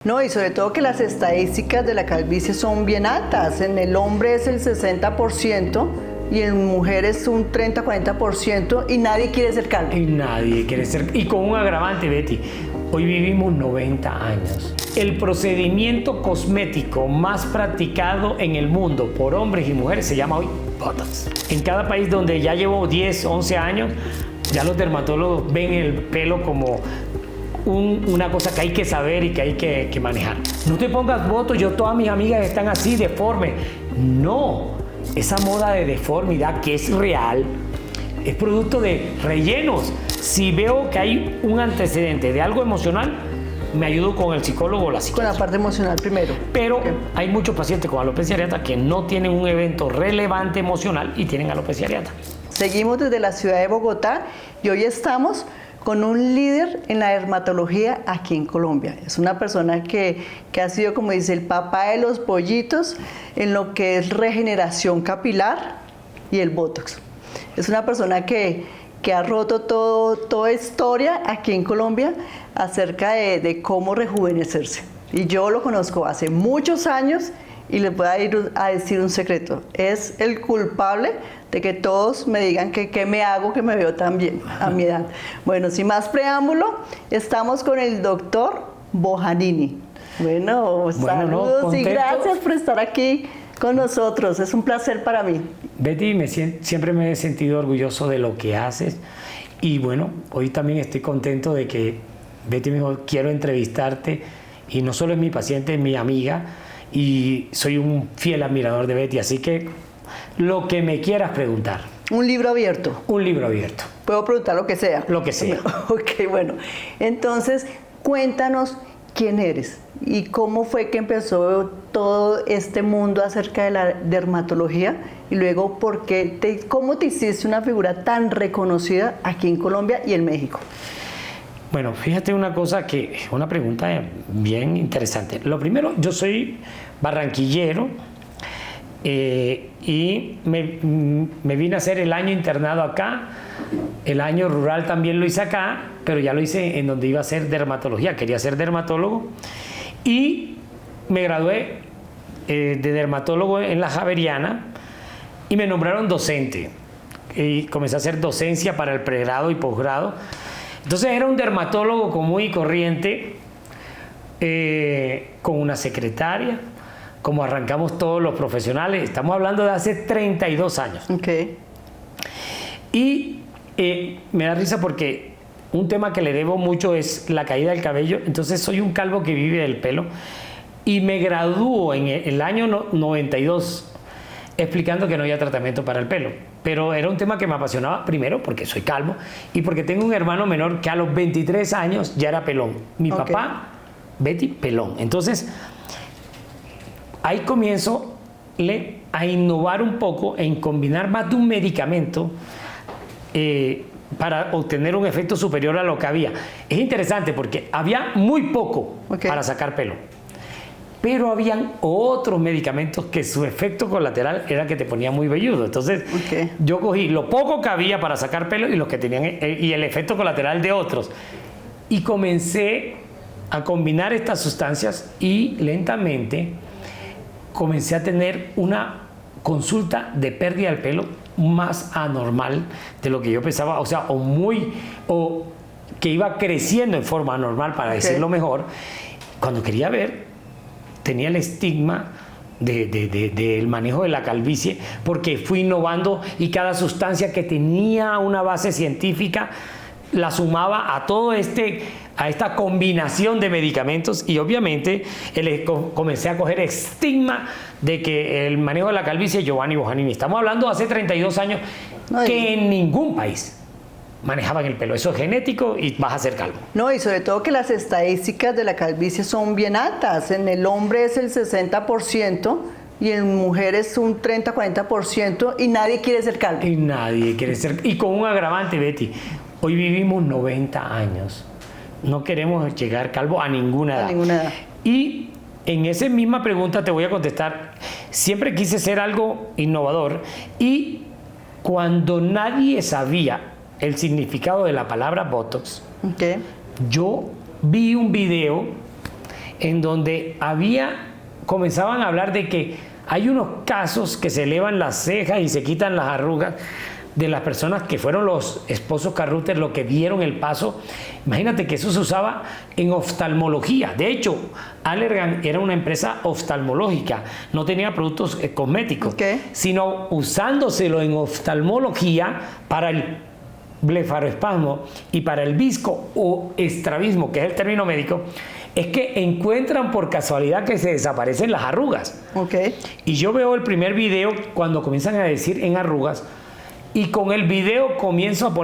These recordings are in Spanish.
No, y sobre todo que las estadísticas de la calvicie son bien altas. En el hombre es el 60% y en mujeres un 30-40% y nadie quiere ser calvo. Y nadie quiere ser... Y con un agravante, Betty. Hoy vivimos 90 años. El procedimiento cosmético más practicado en el mundo por hombres y mujeres se llama hoy Botox. En cada país donde ya llevo 10, 11 años, ya los dermatólogos ven el pelo como una cosa que hay que saber y que hay que manejar. No te pongas Botox, yo todas mis amigas están así, deformes. No, esa moda de deformidad que es real, es producto de rellenos. Si veo que hay un antecedente de algo emocional, me ayudo con el psicólogo o la psiquiatra. Con la parte emocional primero. Pero hay muchos pacientes con alopecia areata que no tienen un evento relevante emocional y tienen alopecia areata. Seguimos desde la ciudad de Bogotá y hoy estamos con un líder en la dermatología aquí en Colombia. Es una persona que ha sido, como dice, el papá de los pollitos en lo que es regeneración capilar y el Botox. Es una persona que ha roto toda historia aquí en Colombia acerca de cómo rejuvenecerse. Y yo lo conozco hace muchos años y les voy a decir un secreto. Es el culpable de que todos me digan que qué me hago, que me veo tan bien a mi edad. Bueno, sin más preámbulo, estamos con el doctor Bojanini. Bueno, saludos y gracias por estar aquí con nosotros. Es un placer para mí. Betty, siempre me he sentido orgulloso de lo que haces. Y bueno, hoy también estoy contento de que Betty me dijo, quiero entrevistarte. Y no solo es mi paciente, es mi amiga. Y soy un fiel admirador de Betty. Así que lo que me quieras preguntar. Un libro abierto. Un libro abierto. Puedo preguntar lo que sea. Lo que sea. Ok, bueno. Entonces, cuéntanos quién eres y cómo fue que empezó todo este mundo acerca de la dermatología y luego cómo te hiciste una figura tan reconocida aquí en Colombia y en México. Bueno, fíjate una cosa que es una pregunta bien interesante. Lo primero, yo soy barranquillero y me vine a hacer el año internado acá. El año rural también lo hice acá, pero ya lo hice en donde iba a hacer dermatología. Quería ser dermatólogo y me gradué de dermatólogo en la Javeriana y me nombraron docente. Y comencé a hacer docencia para el pregrado y posgrado. Entonces era un dermatólogo común y corriente, con una secretaria, como arrancamos todos los profesionales. Estamos hablando de hace 32 años. Okay. Y me da risa porque un tema que le debo mucho es la caída del cabello. Entonces soy un calvo que vive del pelo. Y me graduó en el año 92 explicando que no había tratamiento para el pelo. Pero era un tema que me apasionaba, primero porque soy calvo y porque tengo un hermano menor que a los 23 años ya era pelón. Mi papá, Betty, pelón. Entonces, ahí comienzo a innovar un poco en combinar más de un medicamento para obtener un efecto superior a lo que había. Es interesante porque había muy poco para sacar pelo. Pero habían otros medicamentos que su efecto colateral era que te ponía muy velludo. Entonces, yo cogí lo poco que había para sacar pelo y los que tenían y el efecto colateral de otros. Y comencé a combinar estas sustancias y lentamente comencé a tener una consulta de pérdida del pelo más anormal de lo que yo pensaba, o que iba creciendo en forma anormal, para decirlo mejor. Cuando quería ver, tenía el estigma del manejo de la calvicie, porque fui innovando y cada sustancia que tenía una base científica la sumaba a esta combinación de medicamentos y obviamente comencé a coger estigma de que el manejo de la calvicie, Giovanni Bojanini. Estamos hablando de hace 32 años que en ningún país manejaban el pelo. Eso es genético y vas a ser calvo. No, y sobre todo que las estadísticas de la calvicie son bien altas. En el hombre es el 60% y en mujeres un 30-40% y nadie quiere ser calvo. Y nadie quiere ser. Y con un agravante, Betty. Hoy vivimos 90 años. No queremos llegar calvo a ninguna edad. A ninguna edad. Y en esa misma pregunta te voy a contestar. Siempre quise ser algo innovador y cuando nadie sabía el significado de la palabra Botox, yo vi un video en donde comenzaban a hablar de que hay unos casos que se elevan las cejas y se quitan las arrugas de las personas que fueron los esposos Carruthers, los que dieron el paso. Imagínate que eso se usaba en oftalmología. De hecho, Allergan era una empresa oftalmológica, no tenía productos cosméticos, sino usándoselo en oftalmología para el blefaroespasmo y para el visco o estrabismo, que es el término médico. Es que encuentran por casualidad que se desaparecen las arrugas. Y yo veo el primer video cuando comienzan a decir en arrugas, y con el video comienzo a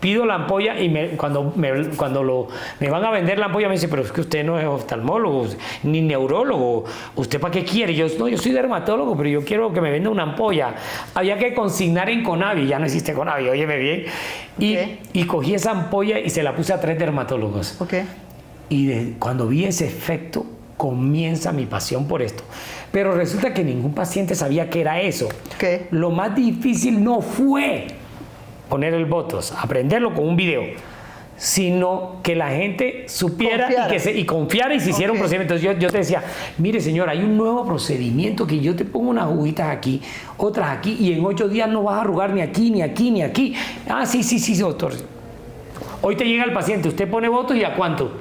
pido la ampolla, y cuando me van a vender la ampolla me dice, pero es que usted no es oftalmólogo ni neurólogo, ¿usted para qué quiere? Yo no, yo soy dermatólogo, pero yo quiero que me venda una ampolla. Había que consignar en Conavi, ya no existe Conavi, óyeme bien. Y cogí esa ampolla y se la puse a 3 dermatólogos. Y cuando vi ese efecto, comienza mi pasión por esto. Pero resulta que ningún paciente sabía qué era eso. Lo más difícil no fue poner el Botox, aprenderlo con un video, sino que la gente supiera y confiara y se hiciera un procedimiento. Entonces yo te decía, mire señor, hay un nuevo procedimiento que yo te pongo unas agujitas aquí, otras aquí, y en 8 días no vas a arrugar ni aquí, ni aquí, ni aquí. Ah, sí, doctor. Hoy te llega el paciente, usted pone Botox y ¿a cuánto?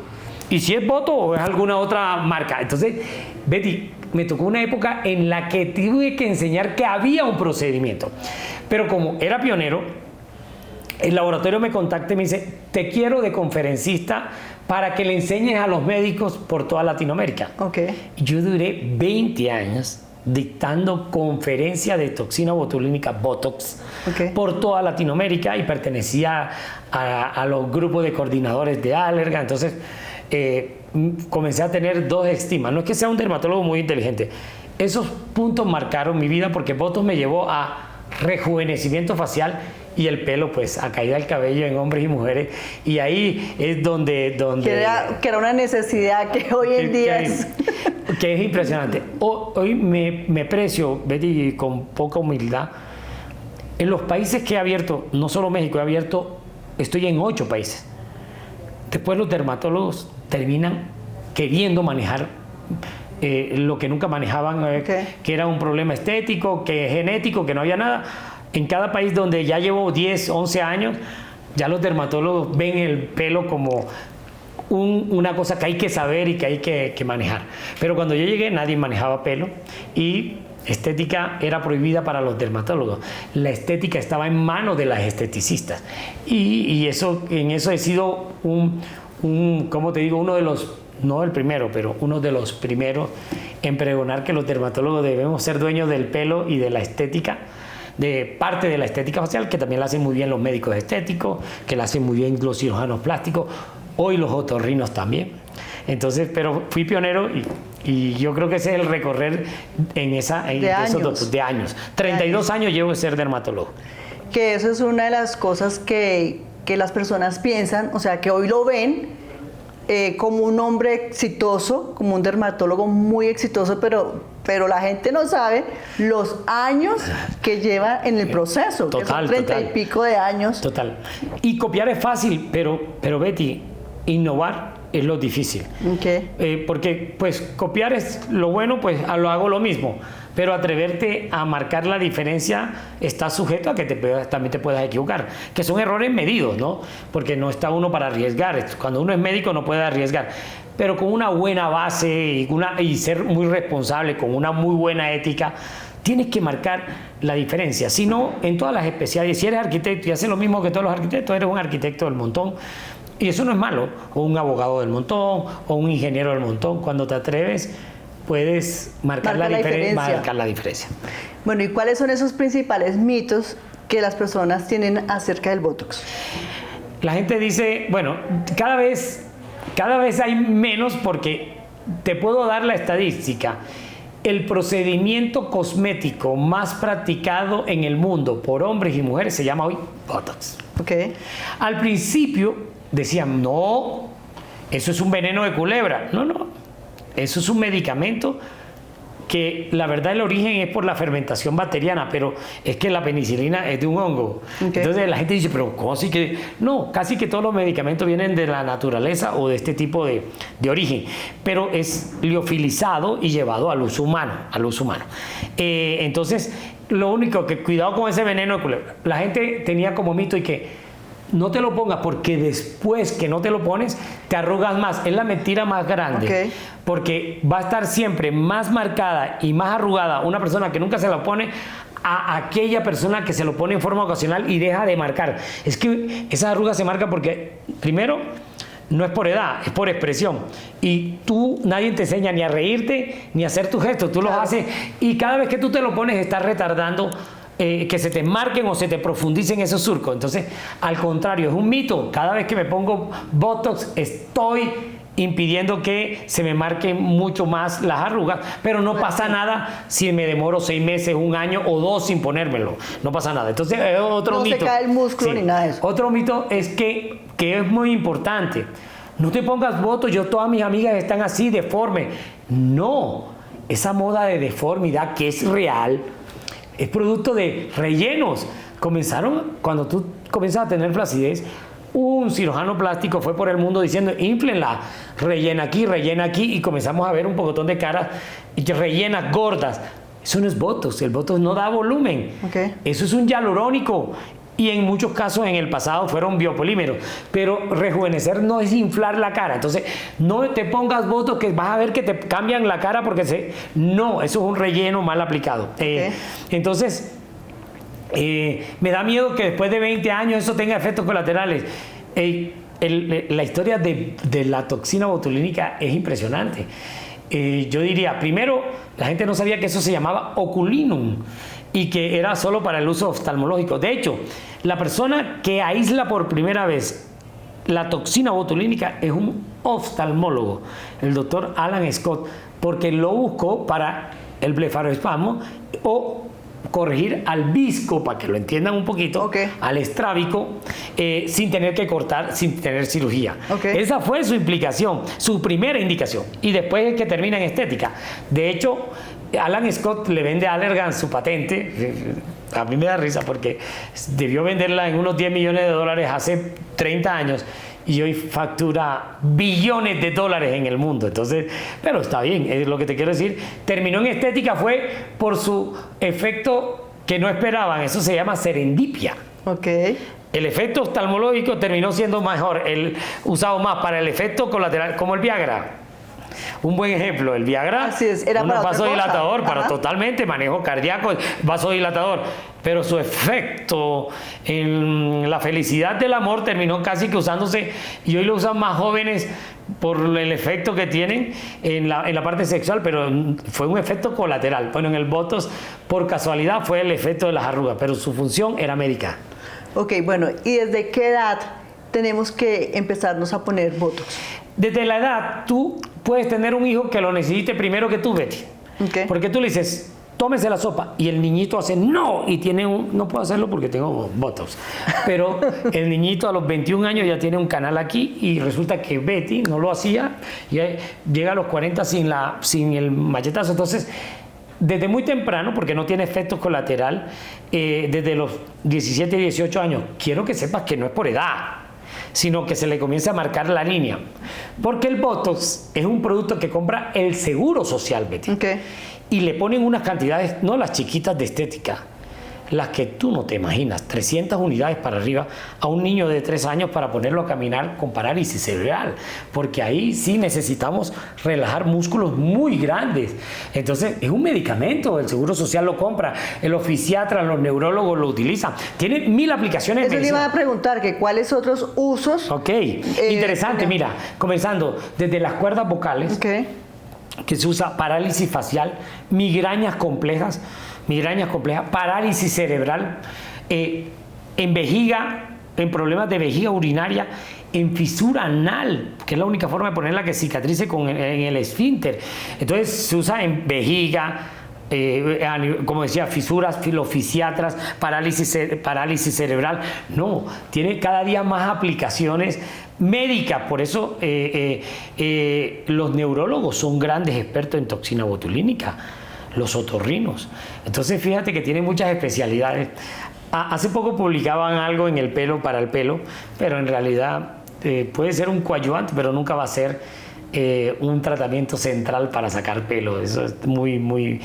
Y si es Botox o es alguna otra marca. Entonces, Betty, me tocó una época en la que tuve que enseñar que había un procedimiento. Pero como era pionero, el laboratorio me contacta y me dice, te quiero de conferencista para que le enseñes a los médicos por toda Latinoamérica. Yo duré 20 años dictando conferencias de toxina botulínica Botox por toda Latinoamérica, y pertenecía a los grupos de coordinadores de Allergan. Entonces, comencé a tener 2 estimas. No es que sea un dermatólogo muy inteligente. Esos puntos marcaron mi vida, porque Botox me llevó a rejuvenecimiento facial y el pelo, pues, a caída del cabello en hombres y mujeres. Y ahí es donde que era una necesidad que hoy en día que es impresionante. Hoy me precio, Betty, con poca humildad, en los países que he abierto, no solo México, estoy en 8 países. Después los dermatólogos terminan queriendo manejar lo que nunca manejaban, que era un problema estético, que genético, que no había nada. En cada país donde ya llevo 10, 11 años, ya los dermatólogos ven el pelo como una cosa que hay que saber y que hay que manejar. Pero cuando yo llegué, nadie manejaba pelo, y estética era prohibida para los dermatólogos. La estética estaba en manos de las esteticistas. Y en eso he sido ¿cómo te digo? Uno de los, no el primero, pero uno de los primeros en pregonar que los dermatólogos debemos ser dueños del pelo y de la estética, de parte de la estética facial, que también la hacen muy bien los médicos estéticos, que la hacen muy bien los cirujanos plásticos, hoy los otorrinos también. Entonces, pero fui pionero, y yo creo que ese es el recorrer en esos de años. 32 años llevo de ser dermatólogo. Que eso es una de las cosas que las personas piensan, o sea, que hoy lo ven como un hombre exitoso, como un dermatólogo muy exitoso, pero la gente no sabe los años que lleva en el proceso, que son 30 y pico de años. Total. Y copiar es fácil, pero Betty, innovar es lo difícil. Porque pues copiar es lo bueno, pues lo hago lo mismo, pero atreverte a marcar la diferencia está sujeto a que también te puedas equivocar, que son errores medidos, ¿no? Porque no está uno para arriesgar. Cuando uno es médico no puede arriesgar, pero con una buena base y ser muy responsable, con una muy buena ética, tienes que marcar la diferencia. Si no, en todas las especialidades, si eres arquitecto y haces lo mismo que todos los arquitectos, eres un arquitecto del montón. Y eso no es malo, o un abogado del montón, o un ingeniero del montón. Cuando te atreves, puedes marcar la diferencia. Bueno, ¿y cuáles son esos principales mitos que las personas tienen acerca del Botox? La gente dice, bueno, cada vez hay menos, porque te puedo dar la estadística. El procedimiento cosmético más practicado en el mundo por hombres y mujeres se llama hoy Botox. Al principio decían, no, eso es un veneno de culebra. No, eso es un medicamento que la verdad el origen es por la fermentación bacteriana, pero es que la penicilina es de un hongo. Okay. Entonces la gente dice, pero ¿cómo así que...? No, casi que todos los medicamentos vienen de la naturaleza o de este tipo de origen, pero es liofilizado y llevado al uso humano. Entonces, lo único que, cuidado con ese veneno de culebra. La gente tenía como mito y que no te lo pongas porque después que no te lo pones te arrugas más. Es la mentira más grande. Okay. Porque va a estar siempre más marcada y más arrugada una persona que nunca se lo pone a aquella persona que se lo pone en forma ocasional y deja de marcar. Es que esa arruga se marca porque, primero, no es por edad, es por expresión. Y nadie te enseña ni a reírte ni a hacer tus gestos. Tú los haces y cada vez que tú te lo pones estás retardando que se te marquen o se te profundicen esos surcos. Entonces, al contrario, es un mito. Cada vez que me pongo Botox estoy impidiendo que se me marquen mucho más las arrugas, pero no pasa nada si me demoro 6 meses, 1 año o 2 sin ponérmelo. No pasa nada. Entonces, es otro mito. No se cae el músculo ni nada de eso. Otro mito es que es muy importante. No te pongas Botox. Todas mis amigas están así, deformes. No. Esa moda de deformidad que es real es producto de rellenos. Cuando tú comienzas a tener flacidez, un cirujano plástico fue por el mundo diciendo, inflenla, rellena aquí, y comenzamos a ver un pocotón de caras rellenas gordas. Eso no es Botox, el Botox no da volumen. Okay. Eso es un hialurónico. Y en muchos casos en el pasado fueron biopolímeros. Pero rejuvenecer no es inflar la cara. Entonces, no te pongas Botox que vas a ver que te cambian la cara porque no, eso es un relleno mal aplicado. Okay. Entonces, me da miedo que después de 20 años eso tenga efectos colaterales. La historia de la toxina botulínica es impresionante. Yo diría, primero, la gente no sabía que eso se llamaba oculinum y que era solo para el uso oftalmológico. De hecho, la persona que aísla por primera vez la toxina botulínica es un oftalmólogo, el doctor Alan Scott, porque lo buscó para el blefaroespasmo o corregir al visco, para que lo entiendan un poquito, okay, al estrábico, sin tener que cortar, sin tener cirugía. Okay. Esa fue su implicación, su primera indicación. Y después es que termina en estética. De hecho, Alan Scott le vende a Allergan su patente. A mí me da risa porque debió venderla en unos 10 millones de dólares hace 30 años. Y hoy factura billones de dólares en el mundo. Entonces, pero está bien, es lo que te quiero decir. Terminó en estética fue por su efecto que no esperaban. Eso se llama serendipia. Okay. El efecto oftalmológico terminó siendo mejor, usado más para el efecto colateral, como el Viagra. Un buen ejemplo, el Viagra, era un vasodilatador para totalmente manejo cardíaco, vasodilatador, pero su efecto en la felicidad del amor terminó casi que usándose, y hoy lo usan más jóvenes por el efecto que tienen en la parte sexual, pero fue un efecto colateral. Bueno, en el Botox, por casualidad, fue el efecto de las arrugas, pero su función era médica. Ok, bueno, ¿y desde qué edad tenemos que empezarnos a poner Botox? Desde la edad, tú puedes tener un hijo que lo necesite primero que tú, Betty. Okay. Porque tú le dices, tómese la sopa, y el niñito hace no, y tiene no puedo hacerlo porque tengo Botox. Pero el niñito a los 21 años ya tiene un canal aquí, y resulta que Betty no lo hacía, y llega a los 40 sin el machetazo. Entonces, desde muy temprano, porque no tiene efectos colateral, desde los 17, 18 años, quiero que sepas que no es por edad, sino que se le comienza a marcar la línea. Porque el Botox es un producto que compra el Seguro Social, Betty. Okay. Y le ponen unas cantidades, no las chiquitas de estética, las que tú no te imaginas, 300 unidades para arriba a un niño de 3 años para ponerlo a caminar con parálisis cerebral, porque ahí sí necesitamos relajar músculos muy grandes. Entonces es un medicamento, el Seguro Social lo compra, el oficiatra, los neurólogos lo utilizan, tiene 1000 aplicaciones. Eso le iba a preguntar, que cuáles otros usos. Ok, interesante, mira, comenzando desde las cuerdas vocales, okay, que se usa parálisis facial, migrañas complejas, parálisis cerebral, en vejiga, en problemas de vejiga urinaria, en fisura anal, que es la única forma de ponerla que cicatrice en el esfínter. Entonces se usa en vejiga, como decía, fisuras, los fisiatras, parálisis cerebral. No, tiene cada día más aplicaciones médicas. Por eso los neurólogos son grandes expertos en toxina botulínica. los otorrinos. Entonces fíjate que tiene muchas especialidades. Hace poco publicaban algo en el pelo para el pelo, pero en realidad puede ser un coadyuvante, pero nunca va a ser un tratamiento central para sacar pelo. Eso es muy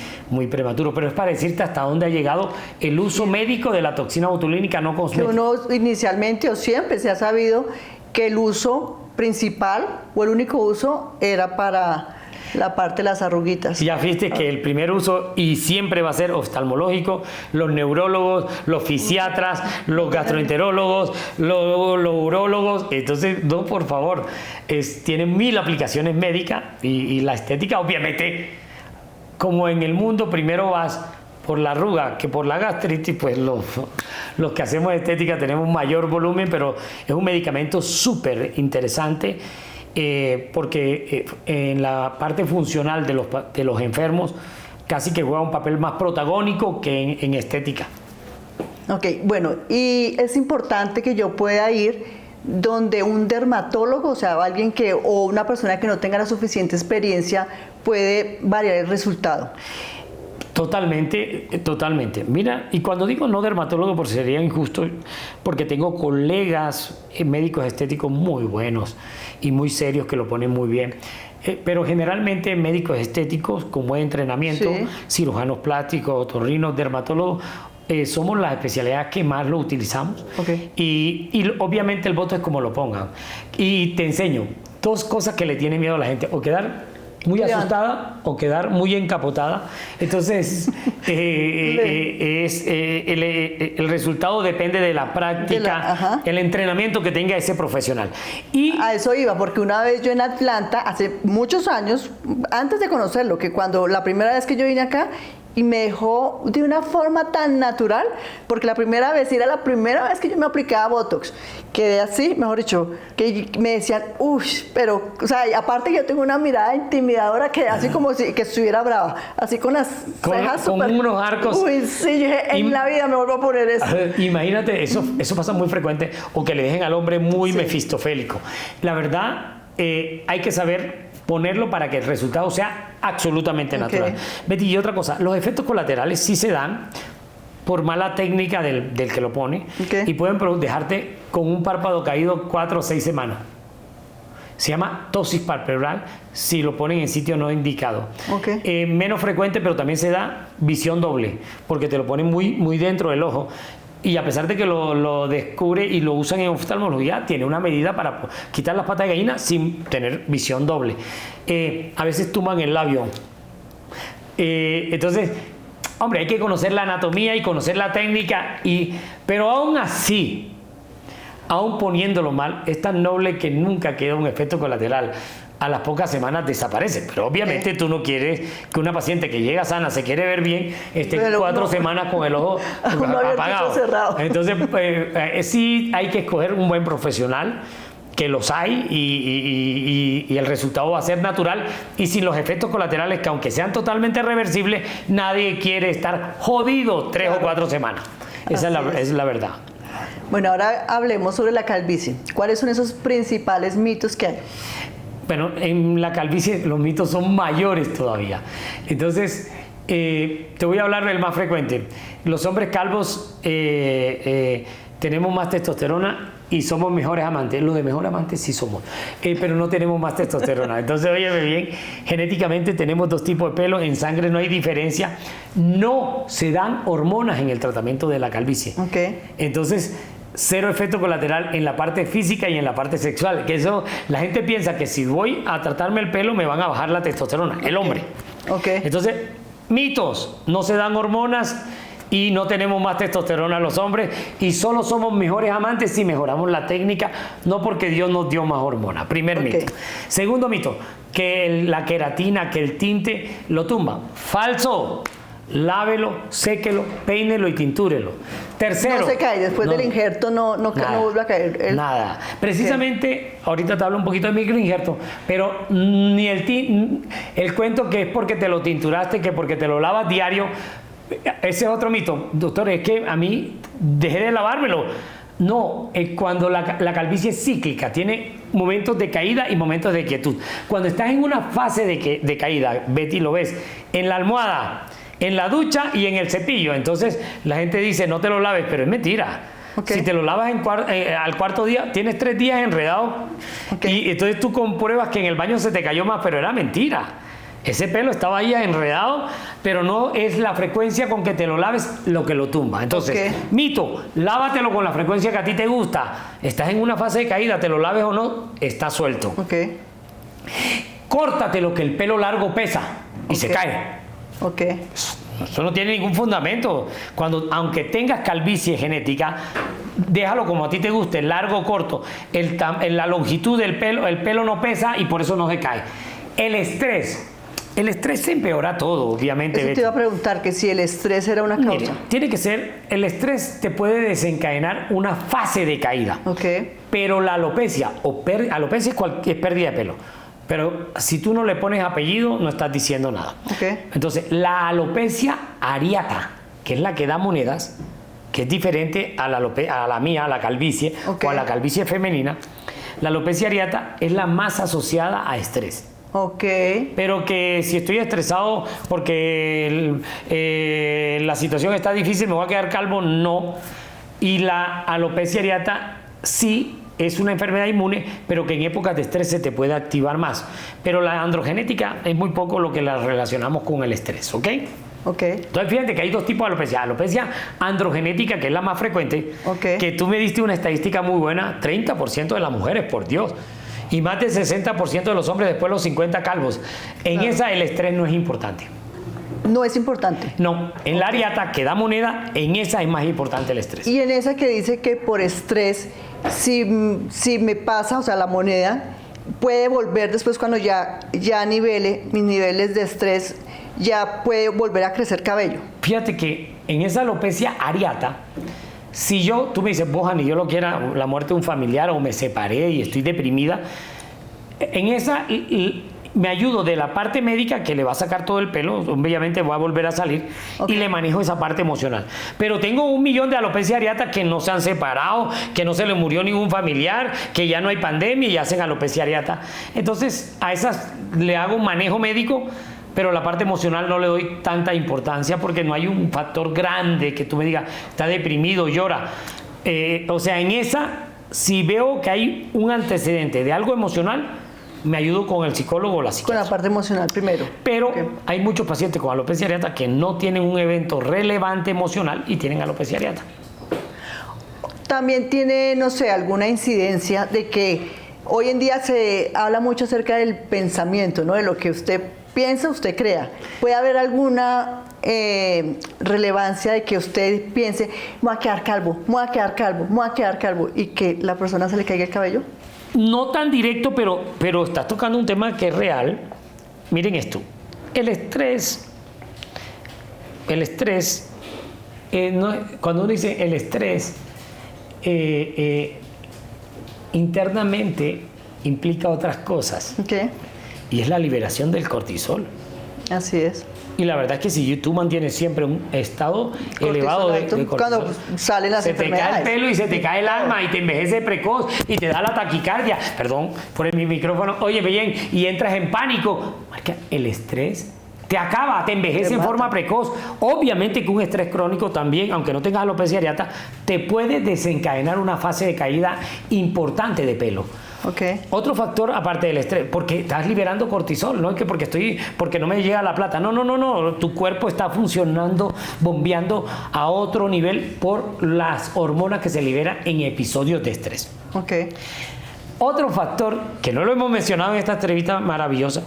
prematuro, pero es para decirte hasta dónde ha llegado el uso médico de la toxina botulínica no cosmética. Que uno inicialmente o siempre se ha sabido que el uso principal o el único uso era para la parte de las arruguitas. Ya viste que el primer uso y siempre va a ser oftalmológico, los neurólogos, los fisiatras, los gastroenterólogos, los urólogos. Entonces, no, por favor, tienen 1000 aplicaciones médicas y la estética, obviamente, como en el mundo, primero vas por la arruga que por la gastritis, pues los que hacemos estética tenemos mayor volumen, pero es un medicamento súper interesante. Porque en la parte funcional de los enfermos casi que juega un papel más protagónico que en estética. Ok, bueno, y es importante que yo pueda ir donde un dermatólogo, o sea, alguien o una persona que no tenga la suficiente experiencia puede variar el resultado. Totalmente, totalmente. Mira, y cuando digo no dermatólogo, pues sería injusto, porque tengo colegas médicos estéticos muy buenos y muy serios que lo ponen muy bien. Pero generalmente médicos estéticos con buen entrenamiento, sí, cirujanos plásticos, otorrinos, dermatólogos, somos las especialidades que más lo utilizamos. Okay. Y obviamente el voto es como lo pongan. Y te enseño 2 cosas que le tienen miedo a la gente: o quedar muy asustada o quedar muy encapotada. Entonces, el resultado depende de la práctica, el entrenamiento que tenga ese profesional. Y a eso iba, porque una vez yo en Atlanta, hace muchos años, antes de conocerlo, que cuando la primera vez que yo vine acá, y me dejó de una forma tan natural, porque la primera vez, era la primera vez que yo me aplicaba Botox, quedé así, mejor dicho, que me decían, uff, pero, o sea, aparte yo tengo una mirada intimidadora que así como si que estuviera brava, así con las cejas con unos arcos. Uy, sí, yo dije, en la vida me vuelvo a poner eso. Imagínate, eso pasa muy frecuente, o que le dejen al hombre muy mefistofélico. La verdad, hay que saber ponerlo para que el resultado sea absolutamente natural. Betty, y otra cosa, los efectos colaterales sí se dan por mala técnica del que lo pone, y pueden dejarte con un párpado caído 4 o 6 semanas. Se llama ptosis palpebral si lo ponen en sitio no indicado. Menos frecuente, pero también se da visión doble, porque te lo ponen muy dentro del ojo. Y a pesar de que lo descubre y lo usan en oftalmología, tiene una medida para quitar las patas de gallina sin tener visión doble. A veces tuman el labio. Entonces, hombre, hay que conocer la anatomía y conocer la técnica, pero aún así, aún poniéndolo mal, es tan noble que nunca queda un efecto colateral. A las pocas semanas desaparece, pero obviamente tú no quieres que una paciente que llega sana, se quiere ver bien, esté 4 semanas con el ojo apagado. Entonces, sí hay que escoger un buen profesional, que los hay, y el resultado va a ser natural y sin los efectos colaterales, que aunque sean totalmente reversibles, nadie quiere estar jodido 3 o 4 semanas. Esa es la verdad. Bueno, ahora hablemos sobre la calvicie. ¿Cuáles son esos principales mitos que hay? Bueno, en la calvicie los mitos son mayores todavía. Entonces, te voy a hablar del más frecuente. Los hombres calvos tenemos más testosterona y somos mejores amantes. Los de mejor amantes sí somos, pero no tenemos más testosterona. Entonces, óyeme bien, genéticamente tenemos 2 tipos de pelo, en sangre no hay diferencia. No se dan hormonas en el tratamiento de la calvicie. Entonces, 0 efecto colateral en la parte física y en la parte sexual. Que eso, la gente piensa que si voy a tratarme el pelo me van a bajar la testosterona, el hombre. Entonces, mitos, no se dan hormonas y no tenemos más testosterona los hombres, y solo somos mejores amantes si mejoramos la técnica, no porque Dios nos dio más hormonas. Primer mito. Segundo mito, que la queratina, que el tinte lo tumba. Falso. Lávelo, séquelo, peínelo y tintúrelo. Tercero, no se cae, después del injerto no vuelve a caer. Nada. Precisamente, ahorita te hablo un poquito de microinjerto, pero ni el cuento que es porque te lo tinturaste, que porque te lo lavas diario, ese es otro mito. Doctor, es que a mí dejé de lavármelo. No, cuando la calvicie es cíclica, tiene momentos de caída y momentos de quietud. Cuando estás en una fase de caída, Betty, lo ves en la almohada, en la ducha y en el cepillo. Entonces la gente dice, no te lo laves, pero es mentira. Okay. Si te lo lavas al cuarto día, tienes 3 días enredado. Okay. Y entonces tú compruebas que en el baño se te cayó más, pero era mentira. Ese pelo estaba ahí enredado, pero no es la frecuencia con que te lo laves lo que lo tumba. Entonces, mito, lávatelo con la frecuencia que a ti te gusta. Estás en una fase de caída, te lo laves o no, está suelto. Okay. Córtate lo que el pelo largo pesa y se cae. Okay. Eso no tiene ningún fundamento. Aunque tengas calvicie genética, déjalo como a ti te guste, largo o corto. La longitud del pelo, el pelo no pesa y por eso no se cae. El estrés se empeora todo, obviamente. Eso te iba a preguntar, que si el estrés era una causa. Mira, tiene que ser, el estrés te puede desencadenar una fase de caída. Okay. Pero la alopecia, alopecia es pérdida de pelo. Pero si tú no le pones apellido, no estás diciendo nada. Okay. Entonces, la alopecia areata, que es la que da monedas, que es diferente a la mía, a la calvicie, o a la calvicie femenina, la alopecia areata es la más asociada a estrés. Okay. Pero que si estoy estresado porque la situación está difícil, me voy a quedar calvo, no. Y la alopecia areata sí es una enfermedad inmune, pero que en épocas de estrés se te puede activar más. Pero la androgenética es muy poco lo que la relacionamos con el estrés, ¿ok? Okay. Entonces fíjate que hay 2 tipos de alopecia. Alopecia androgenética, que es la más frecuente, que tú me diste una estadística muy buena, 30% de las mujeres, por Dios. Y más del 60% de los hombres después de los 50 calvos. En esa el estrés no es importante. No es importante. No, en la areata que da moneda, en esa es más importante el estrés. Y en esa que dice que por estrés, si me pasa, o sea, la moneda puede volver después cuando ya nivele mis niveles de estrés, ya puede volver a crecer cabello. Fíjate que en esa alopecia areata, si tú me dices, Bojan, y yo lo quiera, la muerte de un familiar o me separé y estoy deprimida, en esa me ayudo de la parte médica que le va a sacar todo el pelo, obviamente va a volver a salir, y le manejo esa parte emocional. Pero tengo 1 millón de alopecia areata que no se han separado, que no se le murió ningún familiar, que ya no hay pandemia y hacen alopecia areata. Entonces a esas le hago un manejo médico, pero la parte emocional no le doy tanta importancia porque no hay un factor grande que tú me digas, está deprimido, llora. O sea, en esa, si veo que hay un antecedente de algo emocional, me ayudo con el psicólogo o la psiquiatra. Con la parte emocional primero. Pero hay muchos pacientes con alopecia areata que no tienen un evento relevante emocional y tienen alopecia areata. También tiene, no sé, alguna incidencia de que hoy en día se habla mucho acerca del pensamiento, ¿no? De lo que usted piensa, usted crea. ¿Puede haber alguna relevancia de que usted piense, me voy a quedar calvo, me voy a quedar calvo, me voy a quedar calvo, y que la persona se le caiga el cabello? No tan directo, pero estás tocando un tema que es real. Miren esto. El estrés, cuando uno dice el estrés, internamente implica otras cosas. Okay. Y es la liberación del cortisol. Así es. Y la verdad es que si tú mantienes siempre un estado elevado de cortisol, cuando salen las enfermedades, se te cae el pelo y se te cae el alma y te envejece precoz y te da la taquicardia. Perdón por mi micrófono. Oye, bien, y entras en pánico. El estrés te acaba, te envejece en forma precoz. Obviamente que un estrés crónico también, aunque no tengas alopecia areata, te puede desencadenar una fase de caída importante de pelo. Okay. Otro factor aparte del estrés, porque estás liberando cortisol, no es que porque no me llega la plata, no, tu cuerpo está funcionando, bombeando a otro nivel por las hormonas que se liberan en episodios de estrés. Okay. Otro factor que no lo hemos mencionado en esta entrevista maravillosa,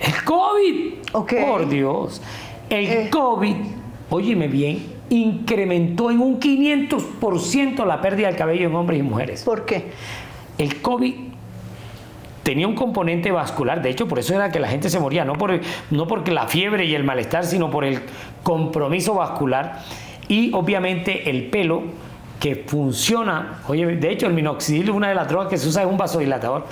el COVID. Okay. Por Dios, el COVID, óyeme bien, incrementó en un 500% la pérdida del cabello en hombres y mujeres. ¿Por qué? El COVID tenía un componente vascular, de hecho por eso era que la gente se moría, no porque la fiebre y el malestar, sino por el compromiso vascular y obviamente el pelo que funciona. Oye, de hecho el minoxidil, una de las drogas que se usa, es un vasodilatador.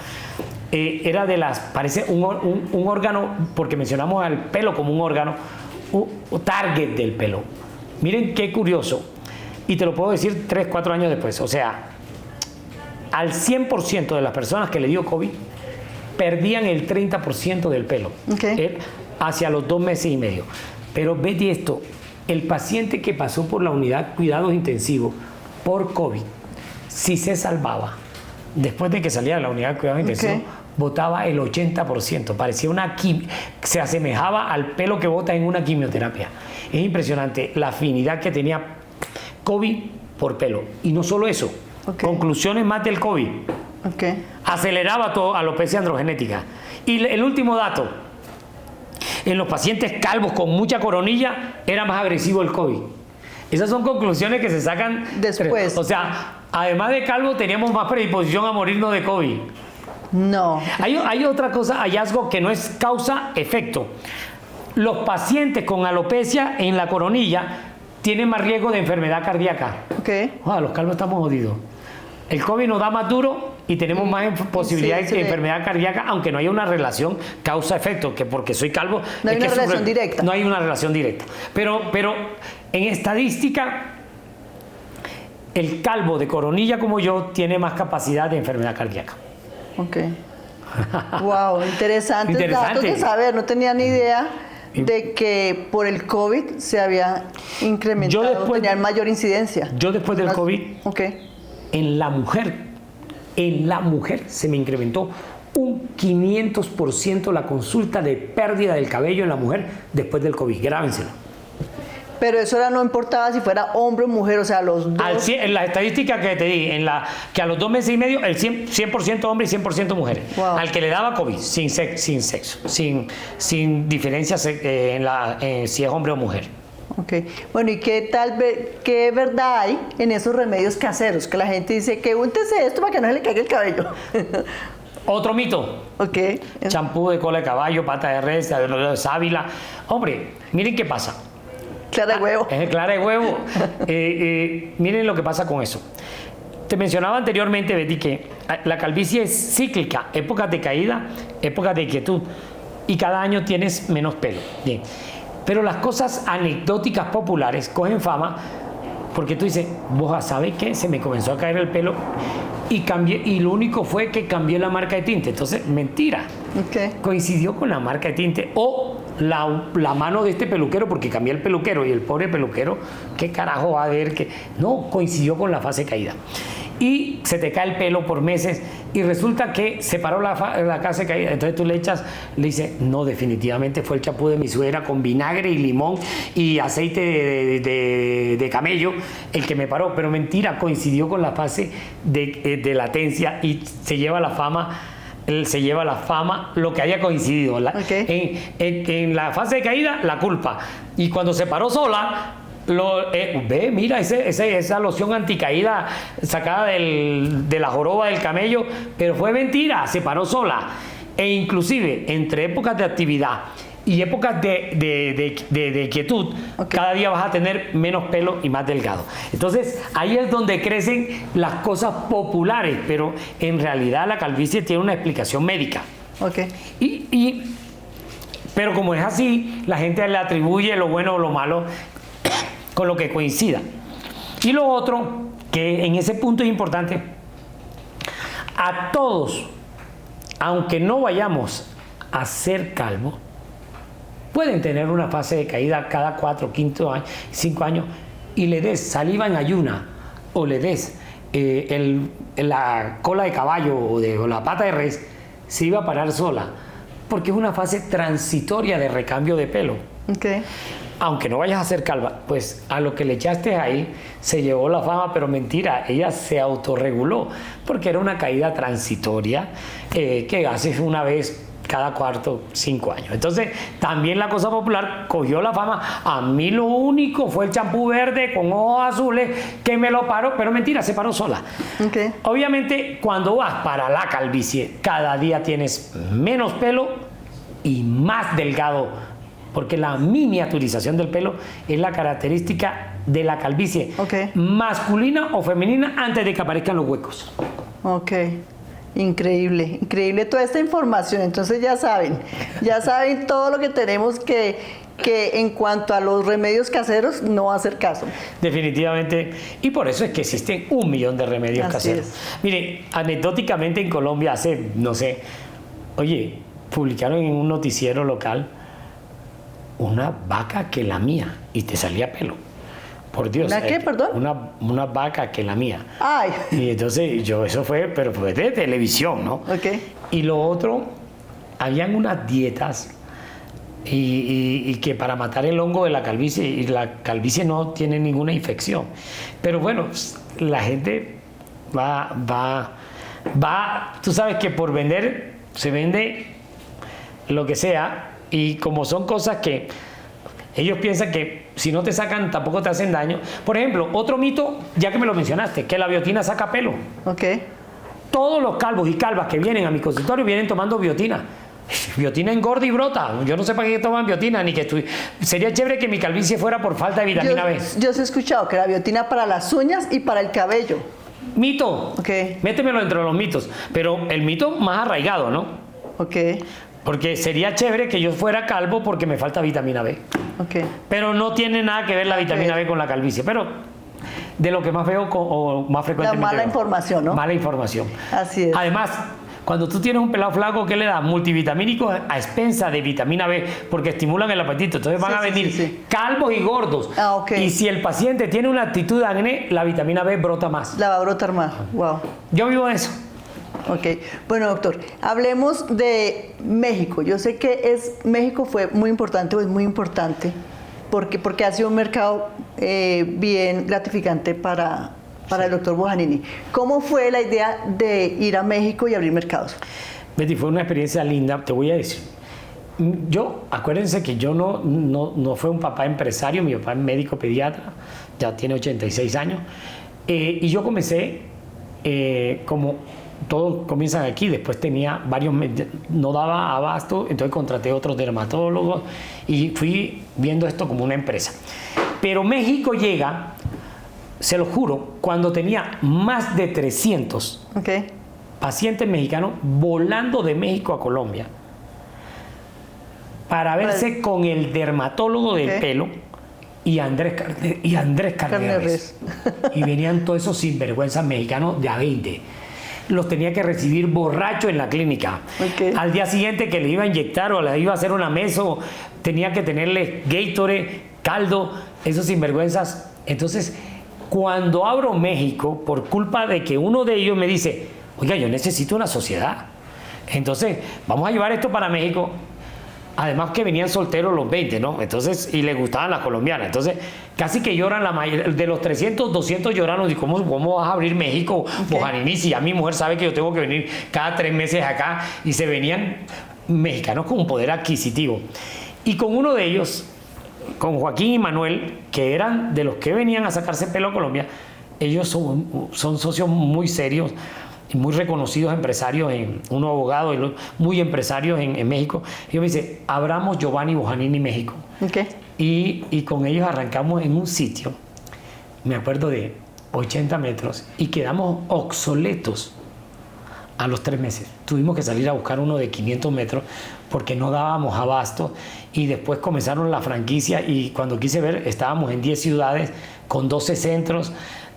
Era parece un órgano, porque mencionamos al pelo como un órgano, un target del pelo. Miren qué curioso, y te lo puedo decir 3-4 años después, o sea, al 100% de las personas que le dio COVID, perdían el 30% del pelo hacia los 2 meses y medio. Pero vete esto, el paciente que pasó por la unidad de cuidados intensivos por COVID, si se salvaba, después de que salía de la unidad de cuidados intensivos, botaba el 80%. Parecía se asemejaba al pelo que bota en una quimioterapia. Es impresionante la afinidad que tenía COVID por pelo. Y no solo eso, conclusiones más del COVID. Aceleraba toda alopecia androgenética. Y el último dato, en los pacientes calvos con mucha coronilla era más agresivo el COVID. Esas son conclusiones que se sacan después. O sea, además de calvo teníamos más predisposición a morirnos de COVID. No. Hay otra cosa, hallazgo que no es causa-efecto. Los pacientes con alopecia en la coronilla tienen más riesgo de enfermedad cardíaca. Los calvos estamos jodidos. El COVID nos da más duro y tenemos más posibilidades de enfermedad cardíaca, aunque no haya una relación causa-efecto, que porque soy calvo... No hay una relación directa. No hay una relación directa. Pero en estadística, el calvo de coronilla como yo tiene más capacidad de enfermedad cardíaca. Wow, interesante. Datos de saber, no tenía ni idea de que por el COVID se había incrementado, tenía mayor incidencia. Yo después del COVID, en la mujer se me incrementó un 500% la consulta de pérdida del cabello en la mujer después del COVID. Grábenselo. Pero eso no importaba si fuera hombre o mujer, o sea, los dos. En la estadística que te di, que a los 2 meses y medio, el 100% hombre y 100% mujeres. Al que le daba COVID, sin sexo, sin diferencias si es hombre o mujer. Bueno, ¿y qué verdad hay en esos remedios caseros? Que la gente dice que úntese esto para que no se le caiga el cabello. Otro mito. Champú de cola de caballo, pata de res, de sábila. Hombre, miren qué pasa. Clara de huevo. Clara de huevo. Miren lo que pasa con eso. Te mencionaba anteriormente, Betty, que la calvicie es cíclica, épocas de caída, épocas de quietud, y cada año tienes menos pelo. Bien. Pero las cosas anecdóticas populares cogen fama porque tú dices, vos ¿sabes qué? Se me comenzó a caer el pelo y cambié, y lo único fue que cambié la marca de tinte. Entonces, mentira. Coincidió con la marca de tinte o la mano de este peluquero, porque cambié el peluquero y el pobre peluquero, ¿qué carajo va a ver? Que no, coincidió con la fase de caída. Y se te cae el pelo por meses y resulta que se paró la fase de caída. Entonces tú le dices, no, definitivamente fue el champú de mi suegra con vinagre y limón y aceite de camello el que me paró. Pero mentira, coincidió con la fase de latencia y se lleva la fama lo que haya coincidido. En la fase de caída, la culpa. Y cuando se paró sola, mira, esa loción anticaída sacada de la joroba del camello, pero fue mentira, se paró sola. E inclusive, entre épocas de actividad y épocas de quietud, cada día vas a tener menos pelo y más delgado. Entonces, ahí es donde crecen las cosas populares, pero en realidad la calvicie tiene una explicación médica. Pero como es así, la gente le atribuye lo bueno o lo malo con lo que coincida. Y lo otro, que en ese punto es importante, a todos, aunque no vayamos a ser calvos, pueden tener una fase de caída cada 4, 5 años y le des saliva en ayuna o le des la cola de caballo o la pata de res, se iba a parar sola, porque es una fase transitoria de recambio de pelo. Aunque no vayas a ser calva, pues a lo que le echaste ahí se llevó la fama, pero mentira, ella se autorreguló, porque era una caída transitoria que haces una vez cada 4, 5 años. Entonces, también la cosa popular cogió la fama. A mí lo único fue el champú verde con ojos azules que me lo paró, pero mentira, se paró sola. Obviamente, cuando vas para la calvicie, cada día tienes menos pelo y más delgado, porque la miniaturización del pelo es la característica de la calvicie, masculina o femenina, antes de que aparezcan los huecos. Increíble, increíble toda esta información. Entonces ya saben todo lo que tenemos que en cuanto a los remedios caseros no hacer caso. Definitivamente, y por eso es que existen 1 millón de remedios caseros. Miren, anecdóticamente en Colombia hace, no sé, oye, publicaron en un noticiero local una vaca que lamía y te salía pelo. Por Dios. ¿Una qué, perdón? Una vaca que lamía. Ay. Y entonces eso fue, pero fue de televisión, ¿no? Ok. Y lo otro, habían unas dietas y que para matar el hongo de la calvicie, y la calvicie no tiene ninguna infección. Pero bueno, la gente va, tú sabes que por vender se vende lo que sea, y como son cosas que ellos piensan que si no te sacan tampoco te hacen daño. Por ejemplo, otro mito, ya que me lo mencionaste, que la biotina saca pelo. Ok. Todos los calvos y calvas que vienen a mi consultorio vienen tomando biotina. Biotina engorda y brota. Yo no sé para qué toman biotina, ni que sería chévere que mi calvicie fuera por falta de vitamina B. Yo sí he escuchado que la biotina para las uñas y para el cabello. Mito. Ok. Métemelo dentro de los mitos. Pero el mito más arraigado, ¿no? Ok. Porque sería chévere que yo fuera calvo porque me falta vitamina B. Ok. Pero no tiene nada que ver la vitamina B con la calvicie. Pero de lo que más veo o más frecuentemente la mala veo. Información, ¿no? Mala información. Así es. Además, cuando tú tienes un pelado flaco, ¿qué le da? Multivitamínicos a expensa de vitamina B, porque estimulan el apetito. Entonces van a venir calvos y gordos. Ah, ok. Y si el paciente tiene una actitud de acné, la vitamina B brota más. La va a brotar más. Wow. Yo vivo de eso. Ok, bueno, doctor, hablemos de México. Yo sé que México fue muy importante o es muy importante porque ha sido un mercado bien gratificante para el doctor Bojanini. ¿Cómo fue la idea de ir a México y abrir mercados? Betty, fue una experiencia linda, te voy a decir. Acuérdense que yo no fue un papá empresario, mi papá es médico pediatra, ya tiene 86 años, y yo comencé como todos comienzan aquí, después tenía varios meses, no daba abasto, entonces contraté otros dermatólogos y fui viendo esto como una empresa. Pero México llega, se lo juro, cuando tenía más de 300 pacientes mexicanos volando de México a Colombia para verse con el dermatólogo del pelo y Andrés Carneres. Y venían todos esos sinvergüenzas mexicanos de a 20. Los tenía que recibir borracho en la clínica. Al día siguiente que le iba a inyectar o le iba a hacer una meso, tenía que tenerle Gatorade, caldo, esos sinvergüenzas. Entonces, cuando abro México, por culpa de que uno de ellos me dice, oiga, yo necesito una sociedad. Entonces, vamos a llevar esto para México. Además que venían solteros los 20, ¿no? Entonces, y les gustaban las colombianas. Entonces, casi que lloran la mayoría, de los 300, 200 lloraron. ¿Y cómo vas a abrir México, Bojanini? Si ya mi mujer sabe que yo tengo que venir cada 3 meses acá. Y se venían mexicanos con un poder adquisitivo. Y con uno de ellos, con Joaquín y Manuel, que eran de los que venían a sacarse pelo a Colombia, ellos son socios muy serios y muy reconocidos empresarios, uno abogado y muy empresarios en México. Ellos me dicen, abramos Giovanni Bojanini México. Y con ellos arrancamos en un sitio, me acuerdo, de 80 metros y quedamos obsoletos a los 3 meses. Tuvimos que salir a buscar uno de 500 metros porque no dábamos abasto, y después comenzaron la franquicia y cuando quise ver estábamos en 10 ciudades con 12 centros.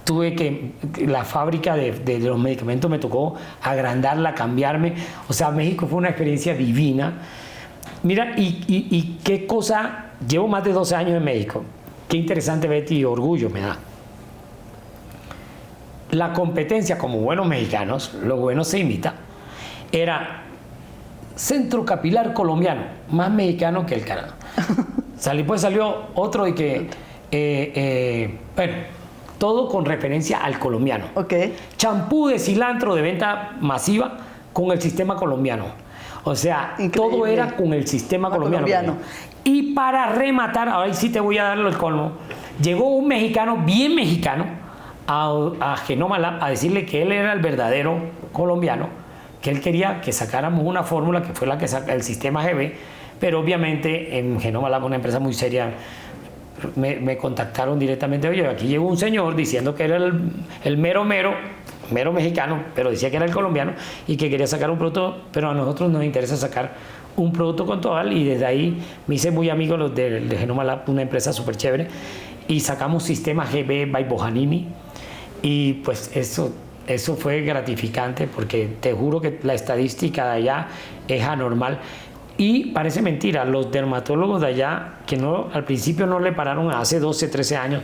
Tuve que, la fábrica de los medicamentos me tocó agrandarla, cambiarme. O sea, México fue una experiencia divina. Mira, y qué cosa, llevo más de 12 años en México. Qué interesante, Betty, y orgullo me da. La competencia, como buenos mexicanos, lo bueno se imita, era Centro Capilar Colombiano, más mexicano que el Canadá. Pues salió otro y que, bueno, todo con referencia al colombiano. Champú de cilantro de venta masiva con el sistema colombiano. O sea, todo era con el sistema colombiano. Y para rematar, ahora sí te voy a dar el colmo, llegó un mexicano, bien mexicano, a Genoma Lab a decirle que él era el verdadero colombiano, que él quería que sacáramos una fórmula que fue la que saca el sistema GB, pero obviamente en Genoma Lab, una empresa muy seria, me contactaron directamente. Oye, aquí llegó un señor diciendo que era el mero mero mero mexicano, pero decía que era el colombiano y que quería sacar un producto, pero a nosotros nos interesa sacar un producto con Total, y desde ahí me hice muy amigo los de Genoma Lab, una empresa súper chévere, y sacamos sistema GB by Bojanini, y pues eso fue gratificante, porque te juro que la estadística de allá es anormal. Y parece mentira, los dermatólogos de allá, que al principio no le pararon, hace 12, 13 años,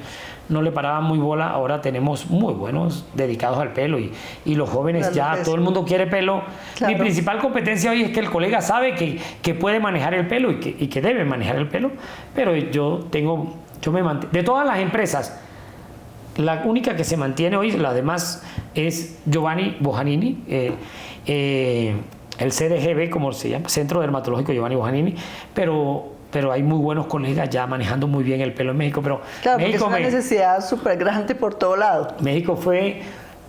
no le paraban muy bola, ahora tenemos muy buenos dedicados al pelo, y los jóvenes ya, todo el mundo quiere pelo. Claro. Mi principal competencia hoy es que el colega sabe que puede manejar el pelo y que debe manejar el pelo, pero yo me mantengo. De todas las empresas, la única que se mantiene hoy, la demás, es Giovanni Bojanini, el CDGB, como se llama, Centro Dermatológico Giovanni Bojanini, pero hay muy buenos colegas ya manejando muy bien el pelo en México. Pero claro, México porque es una necesidad súper grande por todo lado. México fue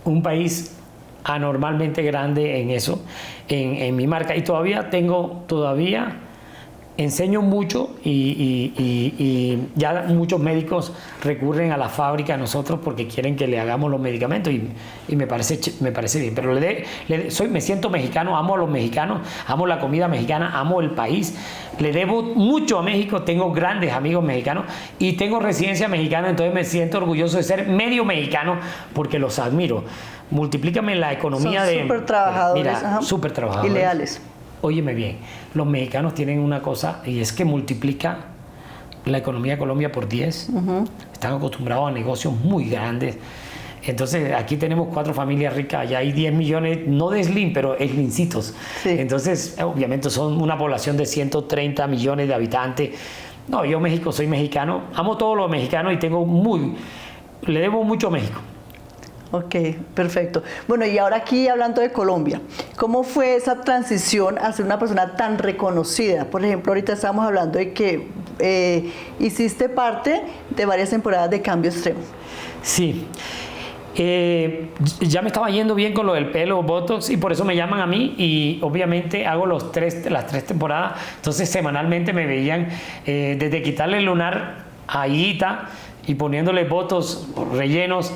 un país anormalmente grande en eso, en mi marca, y todavía enseño mucho, y ya muchos médicos recurren a la fábrica a nosotros porque quieren que le hagamos los medicamentos, y me parece bien. Pero me siento mexicano, amo a los mexicanos, amo la comida mexicana, amo el país, le debo mucho a México, tengo grandes amigos mexicanos y tengo residencia mexicana, entonces me siento orgulloso de ser medio mexicano porque los admiro. Multiplícame la economía. Son súper trabajadores. Mira, súper trabajadores. Y leales. Óyeme bien, los mexicanos tienen una cosa, y es que multiplica la economía de Colombia por 10. Están acostumbrados a negocios muy grandes. Entonces, aquí tenemos 4 familias ricas, allá hay 10 millones, no de slim, pero slimcitos. Sí. Entonces, obviamente son una población de 130 millones de habitantes. No, yo México, soy mexicano, amo todos los mexicanos y le debo mucho a México. Ok, perfecto. Bueno, y ahora aquí hablando de Colombia, ¿cómo fue esa transición a ser una persona tan reconocida? Por ejemplo, ahorita estamos hablando de que hiciste parte de varias temporadas de Cambio Extremo. Sí. Ya me estaba yendo bien con lo del pelo, Botox, y por eso me llaman a mí, y obviamente hago las 3 temporadas. Entonces semanalmente me veían desde quitarle el lunar a Higuita y poniéndole Botox rellenos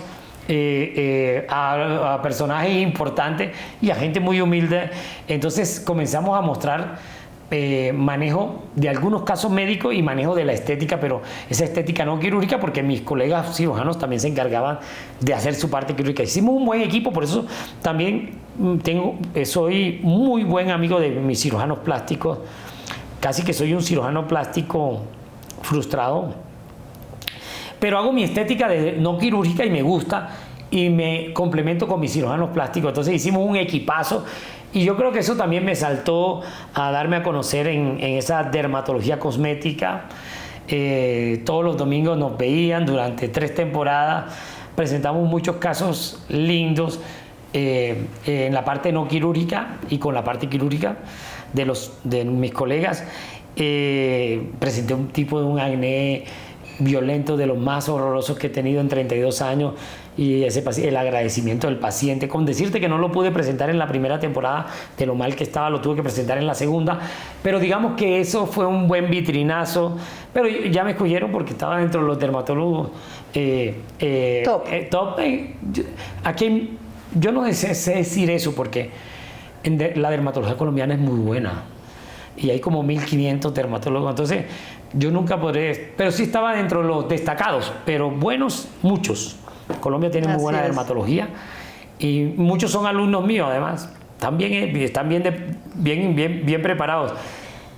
a personajes importantes y a gente muy humilde. Entonces comenzamos a mostrar manejo de algunos casos médicos y manejo de la estética, pero esa estética no quirúrgica, porque mis colegas cirujanos también se encargaban de hacer su parte quirúrgica. Hicimos un buen equipo, por eso también soy muy buen amigo de mis cirujanos plásticos, casi que soy un cirujano plástico frustrado, pero hago mi estética no quirúrgica y me gusta, y me complemento con mis cirujanos plásticos. Entonces hicimos un equipazo, y yo creo que eso también me saltó a darme a conocer en esa dermatología cosmética. Todos los domingos nos veían durante 3 temporadas, presentamos muchos casos lindos en la parte no quirúrgica y con la parte quirúrgica de mis colegas. Presenté un tipo de un acné violento, de los más horrorosos que he tenido en 32 años, y el agradecimiento del paciente, con decirte que no lo pude presentar en la primera temporada de lo mal que estaba, lo tuve que presentar en la segunda, pero digamos que eso fue un buen vitrinazo. Pero ya me escogieron porque estaba dentro de los dermatólogos top. Aquí yo no sé decir eso, porque la dermatología colombiana es muy buena y hay como 1500 dermatólogos, entonces yo nunca podré, pero sí estaba dentro de los destacados, pero buenos muchos. Colombia tiene muy buena dermatología, y muchos son alumnos míos, además. Están bien preparados.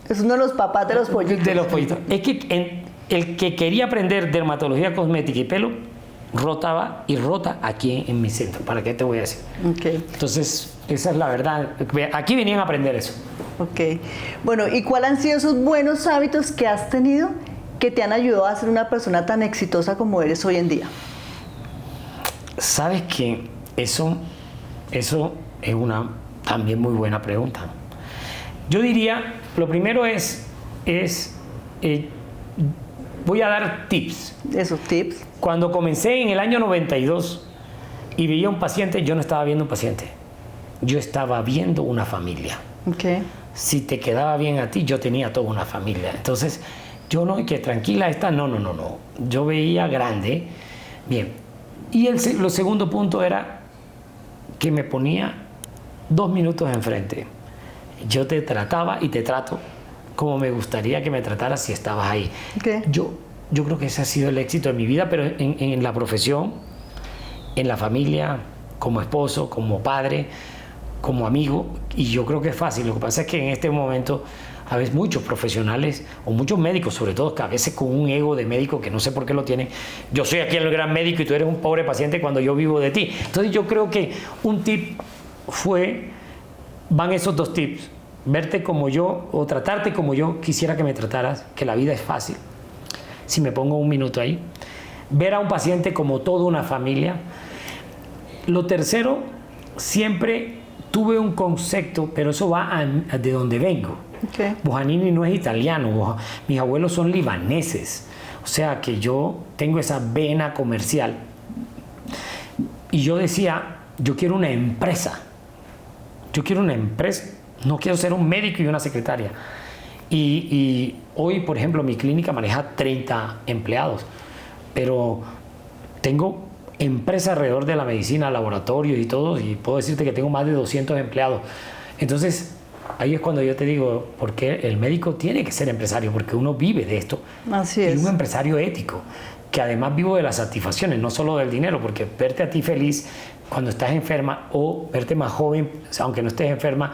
Es uno de los papás de los pollitos. De los pollitos. Es que el que quería aprender dermatología cosmética y pelo, rota aquí en mi centro. ¿Para qué te voy a decir? Okay. Entonces, esa es la verdad. Aquí venían a aprender eso. Ok. Bueno, ¿y cuáles han sido esos buenos hábitos que has tenido que te han ayudado a ser una persona tan exitosa como eres hoy en día? Sabes que eso es una también muy buena pregunta. Yo diría, lo primero voy a dar tips. Esos tips. Cuando comencé en el año 92 y veía un paciente, yo no estaba viendo un paciente, yo estaba viendo una familia. Okay. Si te quedaba bien a ti, yo tenía toda una familia. Entonces, yo no, que tranquila esta, no. Yo veía grande. Bien. Y el segundo punto era que me ponía 2 minutos enfrente. Yo te trataba y te trato como me gustaría que me trataras si estabas ahí. Okay. Yo creo que ese ha sido el éxito de mi vida, pero en la profesión, en la familia, como esposo, como padre, como amigo, y yo creo que es fácil. Lo que pasa es que en este momento a veces muchos profesionales o muchos médicos, sobre todo, que a veces con un ego de médico que no sé por qué lo tienen. Yo soy aquí el gran médico y tú eres un pobre paciente cuando yo vivo de ti. Entonces yo creo que un tip van esos 2 tips: verte como yo o tratarte como yo quisiera que me trataras, que la vida es fácil. Si me pongo un minuto ahí, ver a un paciente como toda una familia. Lo tercero, siempre tuve un concepto, pero eso va de donde vengo. Okay. Bojanini no es italiano, mis abuelos son libaneses, o sea que yo tengo esa vena comercial. Y yo decía, yo quiero una empresa, no quiero ser un médico y una secretaria. Y hoy, por ejemplo, mi clínica maneja 30 empleados, pero tengo empresa alrededor de la medicina, laboratorios y todo, y puedo decirte que tengo más de 200 empleados. Entonces, ahí es cuando yo te digo, porque el médico tiene que ser empresario, porque uno vive de esto. Así es. Y un empresario ético, que además vivo de las satisfacciones, no solo del dinero, porque verte a ti feliz cuando estás enferma o verte más joven, aunque no estés enferma,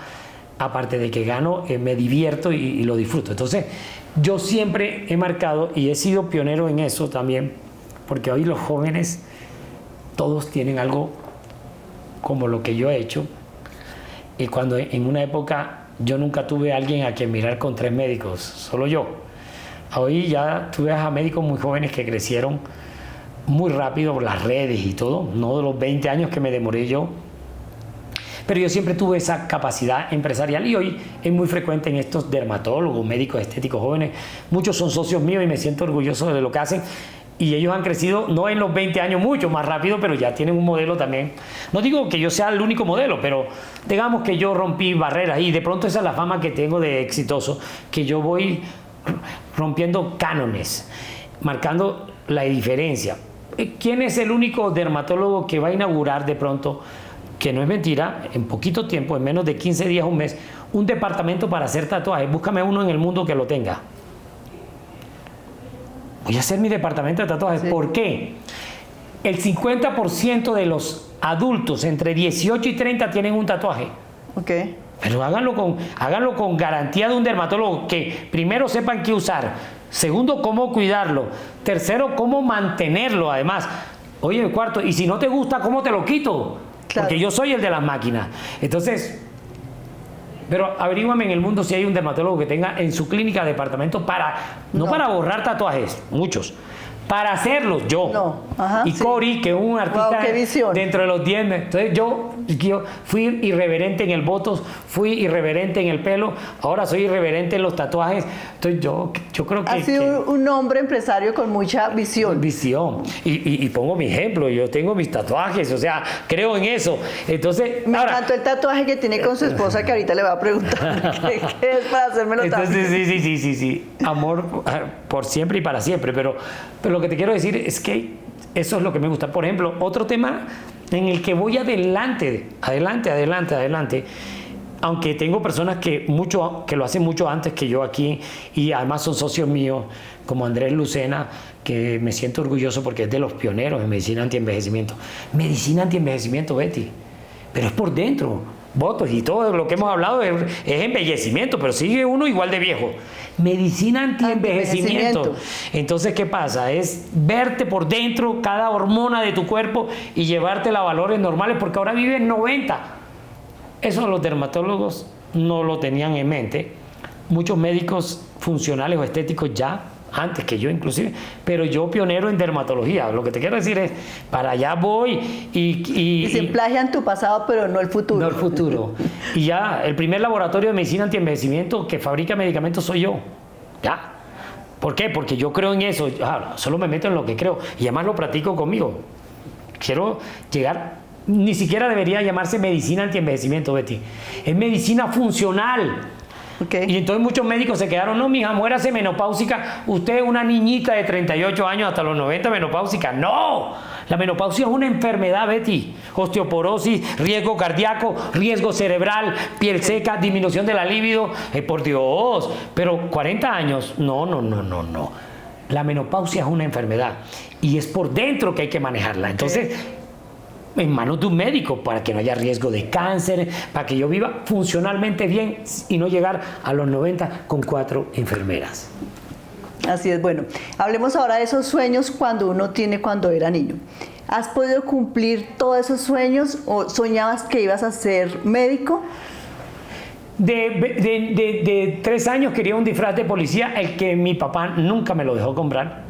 aparte de que gano, me divierto y lo disfruto. Entonces, yo siempre he marcado y he sido pionero en eso también, porque hoy los jóvenes todos tienen algo como lo que yo he hecho. Y cuando en una época yo nunca tuve a alguien a quien mirar con 3 médicos, solo yo. Hoy ya tú ves a médicos muy jóvenes que crecieron muy rápido por las redes y todo, no de los 20 años que me demoré yo. Pero yo siempre tuve esa capacidad empresarial y hoy es muy frecuente en estos dermatólogos, médicos estéticos jóvenes. Muchos son socios míos y me siento orgulloso de lo que hacen. Y ellos han crecido, no en los 20 años mucho más rápido, pero ya tienen un modelo también. No digo que yo sea el único modelo, pero digamos que yo rompí barreras y de pronto esa es la fama que tengo de exitoso, que yo voy rompiendo cánones, marcando la diferencia. ¿Quién es el único dermatólogo que va a inaugurar de pronto, que no es mentira, en poquito tiempo, en menos de 15 días, un mes, un departamento para hacer tatuajes? Búscame uno en el mundo que lo tenga. Voy a hacer mi departamento de tatuajes. Sí. ¿Por qué? El 50% de los adultos entre 18 y 30 tienen un tatuaje. Okay. Pero háganlo con garantía de un dermatólogo, que primero sepan qué usar, segundo, cómo cuidarlo, tercero, cómo mantenerlo además. Oye, cuarto, y si no te gusta, ¿cómo te lo quito? Claro. Porque yo soy el de las máquinas. Entonces, pero averíguame en el mundo si hay un dermatólogo que tenga en su clínica departamento no para borrar tatuajes, muchos, para hacerlos yo. No. Ajá, y Cori, sí, que es un artista dentro de los 10. Entonces yo fui irreverente en el botox, fui irreverente en el pelo, ahora soy irreverente en los tatuajes. Entonces yo creo que... Ha sido un hombre empresario con mucha visión. Visión. Y pongo mi ejemplo, yo tengo mis tatuajes, o sea, creo en eso. Entonces... Me encantó el tatuaje que tiene con su esposa, que ahorita le va a preguntar qué es para hacérmelo también. Entonces, sí. Amor por siempre y para siempre. Pero lo que te quiero decir es que eso es lo que me gusta. Por ejemplo, otro tema en el que voy adelante, aunque tengo personas que lo hacen mucho antes que yo aquí, y además son socios míos, como Andrés Lucena, que me siento orgulloso porque es de los pioneros en medicina antienvejecimiento. Medicina antienvejecimiento, Betty, pero es por dentro. Votos y todo lo que hemos hablado es embellecimiento, pero sigue uno igual de viejo. Medicina antienvejecimiento. Entonces, ¿qué pasa? Es verte por dentro cada hormona de tu cuerpo y llevártela a valores normales, porque ahora viven 90. Eso los dermatólogos no lo tenían en mente. Muchos médicos funcionales o estéticos ya, antes que yo inclusive, pero yo pionero en dermatología. Lo que te quiero decir es, para allá voy y se plagian tu pasado, pero no el futuro. No el futuro. Y ya, el primer laboratorio de medicina antienvejecimiento que fabrica medicamentos soy yo. Ya. ¿Por qué? Porque yo creo en eso. Solo me meto en lo que creo. Y además lo practico conmigo. Quiero llegar... Ni siquiera debería llamarse medicina antienvejecimiento, Betty. Es medicina funcional. Okay. Y entonces muchos médicos se quedaron, no, mija, muérase menopáusica, usted es una niñita de 38 años hasta los 90 menopáusica. ¡No! La menopausia es una enfermedad, Betty. Osteoporosis, riesgo cardíaco, riesgo cerebral, piel seca, disminución de la libido. Por Dios, pero 40 años, no. La menopausia es una enfermedad y es por dentro que hay que manejarla. Entonces, en manos de un médico para que no haya riesgo de cáncer, para que yo viva funcionalmente bien y no llegar a los 90 con 4 enfermeras. Así es, bueno, hablemos ahora de esos sueños cuando uno tiene cuando era niño. ¿Has podido cumplir todos esos sueños o soñabas que ibas a ser médico? De 3 años quería un disfraz de policía, el que mi papá nunca me lo dejó comprar.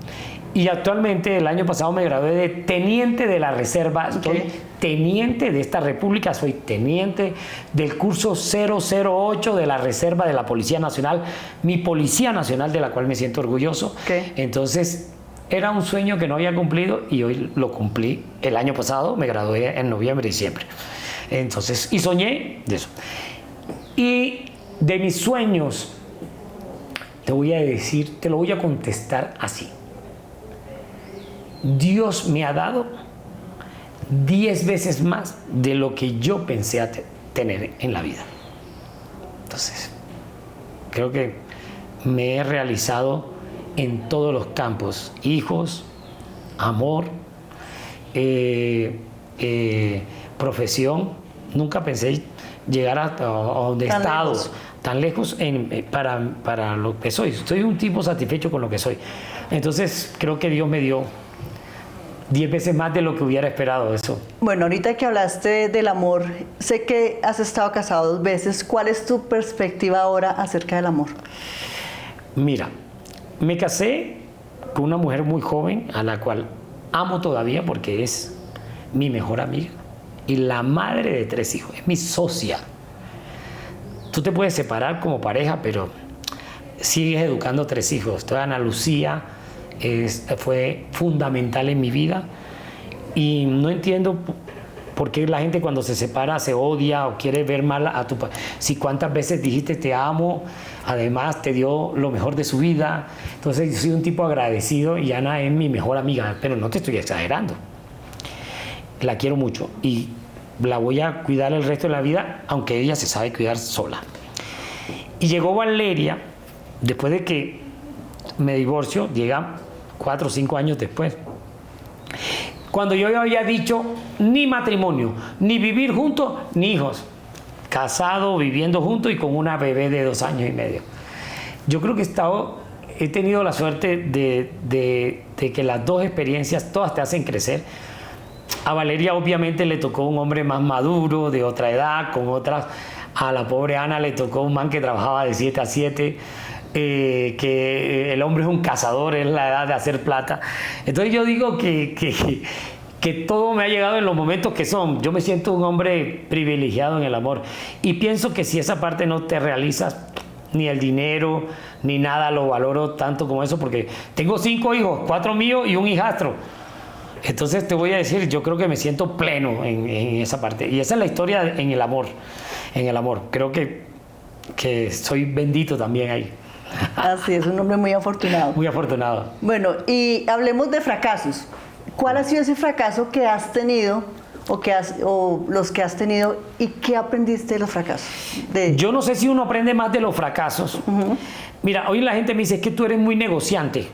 Y actualmente, el año pasado me gradué de teniente de la reserva. Soy teniente de esta república, soy teniente del curso 008 de la reserva de la Policía Nacional, mi Policía Nacional, de la cual me siento orgulloso. Entonces, era un sueño que no había cumplido y hoy lo cumplí. El año pasado me gradué en noviembre y diciembre. Entonces, y soñé de eso. Y de mis sueños, te voy a decir, te lo voy a contestar así. Dios me ha dado 10 veces más de lo que yo pensé tener en la vida. Entonces, creo que me he realizado en todos los campos: hijos, amor, profesión. Nunca pensé llegar a donde he estado, tan lejos para lo que soy. Soy un tipo satisfecho con lo que soy. Entonces, creo que Dios me dio 10 veces más de lo que hubiera esperado eso. Bueno, ahorita que hablaste del amor, sé que has estado casado 2 veces. ¿Cuál es tu perspectiva ahora acerca del amor? Mira, me casé con una mujer muy joven, a la cual amo todavía porque es mi mejor amiga y la madre de 3 hijos, es mi socia. Tú te puedes separar como pareja, pero sigues educando 3 hijos. Toda Ana Lucía fue fundamental en mi vida y no entiendo por qué la gente cuando se separa se odia o quiere ver mal a tu pareja. Si cuántas veces dijiste te amo, además te dio lo mejor de su vida. Entonces yo soy un tipo agradecido y Ana es mi mejor amiga, pero no te estoy exagerando. La quiero mucho y la voy a cuidar el resto de la vida, aunque ella se sabe cuidar sola. Y llegó Valeria, después de que me divorcio, llega 4 o 5 años después. Cuando yo había dicho ni matrimonio, ni vivir juntos, ni hijos. Casado, viviendo juntos y con una bebé de 2 años y medio. Yo creo que he tenido la suerte de que las 2 experiencias todas te hacen crecer. A Valeria obviamente le tocó un hombre más maduro, de otra edad, con otras. A la pobre Ana le tocó un man que trabajaba de 7 a 7. Que el hombre es un cazador, es la edad de hacer plata. Entonces yo digo que todo me ha llegado en los momentos que son. Yo me siento un hombre privilegiado en el amor y pienso que si esa parte no te realizas, ni el dinero ni nada lo valoro tanto como eso, porque tengo 5 hijos, 4 míos y un hijastro. Entonces te voy a decir, yo creo que me siento pleno en esa parte, y esa es la historia en el amor. Creo que soy bendito también ahí. Así es, un hombre muy afortunado. Muy afortunado. Bueno, y hablemos de fracasos. ¿Cuál ha sido ese fracaso que has tenido o los que has tenido y qué aprendiste de los fracasos? Yo no sé si uno aprende más de los fracasos. Mira, hoy la gente me dice que tú eres muy negociante.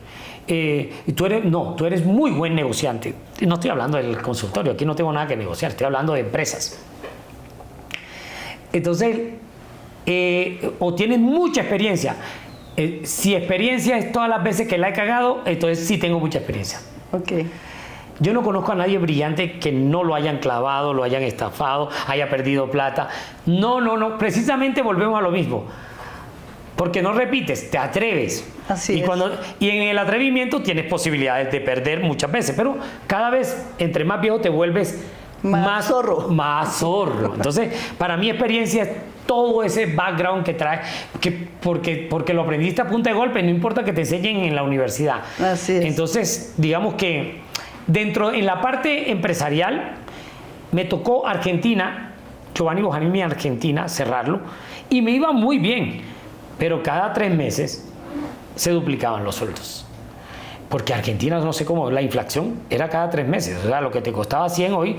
Tú eres muy buen negociante. No estoy hablando del consultorio, aquí no tengo nada que negociar, estoy hablando de empresas. Entonces, o tienes mucha experiencia. Si experiencia es todas las veces que la he cagado, entonces sí tengo mucha experiencia. Okay. Yo no conozco a nadie brillante que no lo hayan clavado, lo hayan estafado, haya perdido plata. No, precisamente volvemos a lo mismo. Porque no repites, te atreves. Así es. Y en el atrevimiento tienes posibilidades de perder muchas veces, pero cada vez, entre más viejo te vuelves más zorro. Entonces, para mi experiencia es todo ese background que trae, porque lo aprendiste a punta de golpe, no importa que te enseñen en la universidad. Así es. Entonces, digamos que en la parte empresarial, me tocó Argentina, Giovanni Bojanini Argentina, cerrarlo, y me iba muy bien. pero cada 3 meses se duplicaban los sueldos. Porque Argentina, no sé cómo, la inflación era cada 3 meses. O sea, lo que te costaba 100 hoy,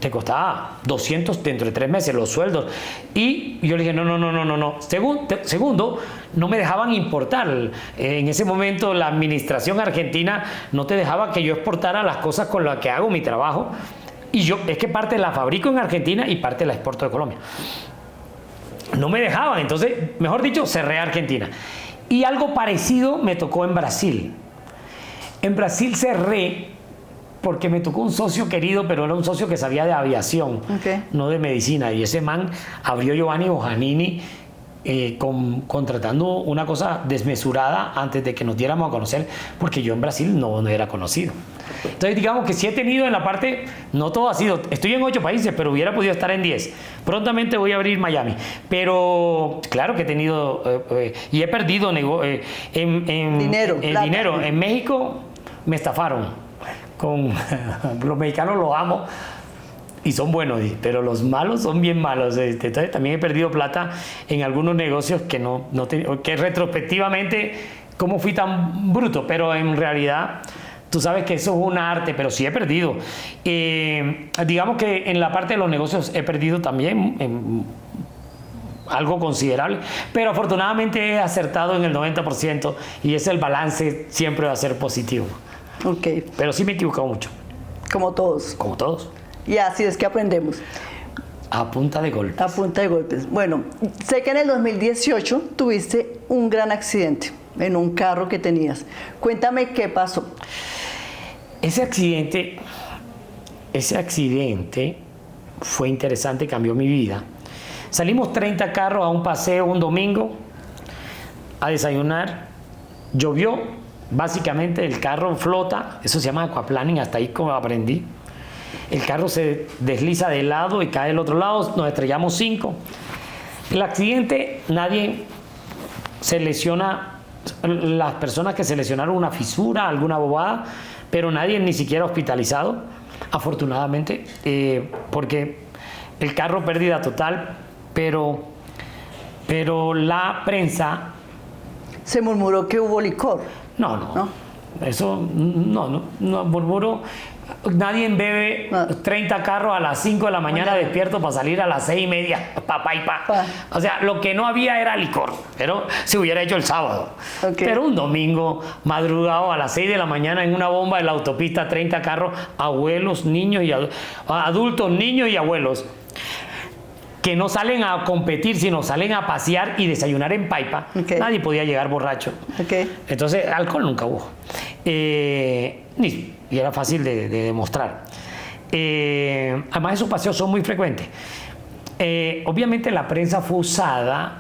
te costaba 200 dentro de 3 meses, los sueldos. Y yo le dije, no. Segundo, no me dejaban importar. En ese momento la administración argentina no te dejaba que yo exportara las cosas con las que hago mi trabajo. Y yo, es que parte la fabrico en Argentina y parte la exporto de Colombia. No me dejaban, entonces, mejor dicho, cerré Argentina. Y algo parecido me tocó en Brasil. En Brasil cerré porque me tocó un socio querido, pero era un socio que sabía de aviación, no de medicina. Y ese man abrió Giovanni Bojanini contratando una cosa desmesurada antes de que nos diéramos a conocer, porque yo en Brasil no era conocido. Entonces, digamos que sí he tenido en la parte, no todo ha sido, estoy en 8 países, pero hubiera podido estar en 10. Prontamente voy a abrir Miami. Pero claro que he tenido, y he perdido dinero. En México me estafaron. Los mexicanos los amo y son buenos, pero los malos son bien malos. Entonces también he perdido plata en algunos negocios que retrospectivamente, ¿cómo fui tan bruto? Pero en realidad, tú sabes que eso es un arte, pero sí he perdido. Digamos que en la parte de los negocios he perdido también algo considerable, pero afortunadamente he acertado en el 90% y el balance siempre va a ser positivo. Okay. Pero sí me he equivocado mucho. Como todos. Como todos. Y así es que aprendemos. A punta de golpes. A punta de golpes. Bueno, sé que en el 2018 tuviste un gran accidente en un carro que tenías. Cuéntame qué pasó. Ese accidente fue interesante, cambió mi vida. Salimos 30 carros a un paseo un domingo a desayunar. Llovió. Básicamente el carro flota, eso se llama aquaplaning, hasta ahí como aprendí. El carro se desliza de lado y cae del otro lado, nos estrellamos 5. El accidente, nadie se lesiona, las personas que se lesionaron una fisura, alguna bobada, pero nadie ni siquiera hospitalizado, afortunadamente, porque el carro pérdida total, pero la prensa... Se murmuró que hubo licor. No. Eso, no, murmuro. Nadie bebe 30 carros a las 5 de la mañana despierto para salir a las 6:30, O sea, lo que no había era licor, pero se hubiera hecho el sábado. Pero un domingo, madrugado a las 6 de la mañana en una bomba de la autopista, 30 carros, abuelos, niños y adultos, niños y abuelos, que no salen a competir, sino salen a pasear y desayunar en Paipa. Nadie podía llegar borracho. Entonces, alcohol nunca hubo. Y era fácil de demostrar. Además, esos paseos son muy frecuentes. Obviamente, la prensa fue usada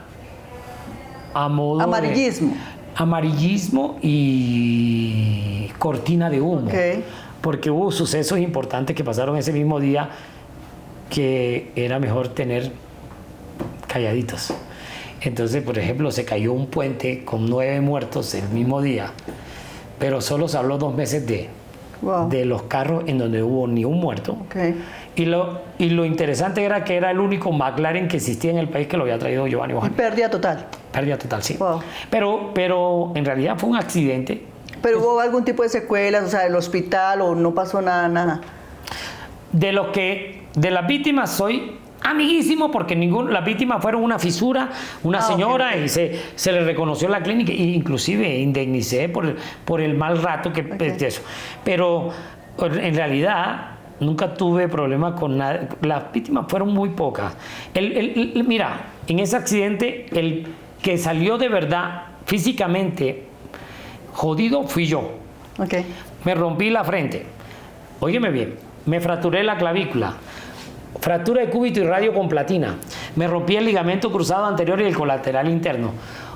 a modo amarillismo y cortina de humo. Porque hubo sucesos importantes que pasaron ese mismo día que era mejor tener calladitos. Entonces, por ejemplo, se cayó un puente con 9 muertos el mismo día, pero solo se habló 2 meses de los carros en donde hubo ni un muerto. Y lo interesante era que era el único McLaren que existía en el país que lo había traído Giovanni Bojanini. Pérdida total. Pérdida total, sí. Pero en realidad fue un accidente. ¿Pero hubo algún tipo de secuelas, o sea, del hospital, o no pasó nada? De las víctimas soy amiguísimo, porque las víctimas fueron una fisura, una señora, y se le reconoció en la clínica, e inclusive indemnicé por el mal rato que eso. Pero en realidad nunca tuve problemas con nada. Las víctimas fueron muy pocas. Mira, en ese accidente el que salió de verdad físicamente jodido fui yo. Me rompí la frente. Óyeme bien. Me fracturé la clavícula, fractura de cúbito y radio con platina. Me rompí el ligamento cruzado anterior y el colateral interno.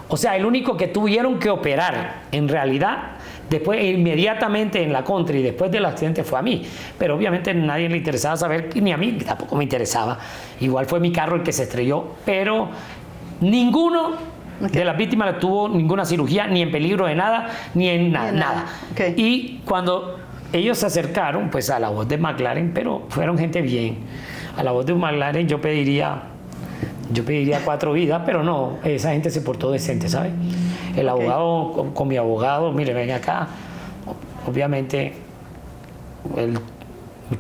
O sea, el único que tuvieron que operar, en realidad, después inmediatamente en la contra y después del accidente fue a mí. Pero obviamente a nadie le interesaba saber, ni a mí tampoco me interesaba. Igual fue mi carro el que se estrelló, pero ninguno de las víctimas tuvo ninguna cirugía, ni en peligro de nada, ni en nada. Y cuando ellos se acercaron pues a la voz de McLaren, pero fueron gente bien. A la voz de McLaren yo pediría Yo pediría 4 vidas, pero no, esa gente se portó decente, ¿sabes? El abogado, con mi abogado, mire, ven acá, obviamente,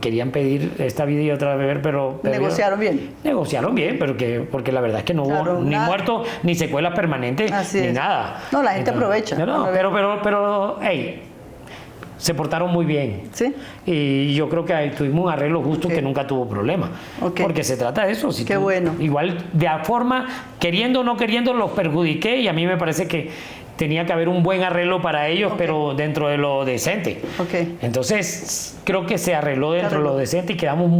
querían pedir esta vida y otra vez, pero negociaron bien. Negociaron bien, porque la verdad es que no hubo ni muertos, ni secuelas permanentes, ni nada. No, la gente aprovecha. Pero, hey, se portaron muy bien. ¿Sí? Y yo creo que ahí tuvimos un arreglo justo que nunca tuvo problema. Porque se trata de eso. Si Qué bueno. Igual, de a forma, queriendo o no queriendo, los perjudiqué y a mí me parece que tenía que haber un buen arreglo para ellos, pero dentro de lo decente. Entonces, creo que se arregló dentro de lo decente y quedamos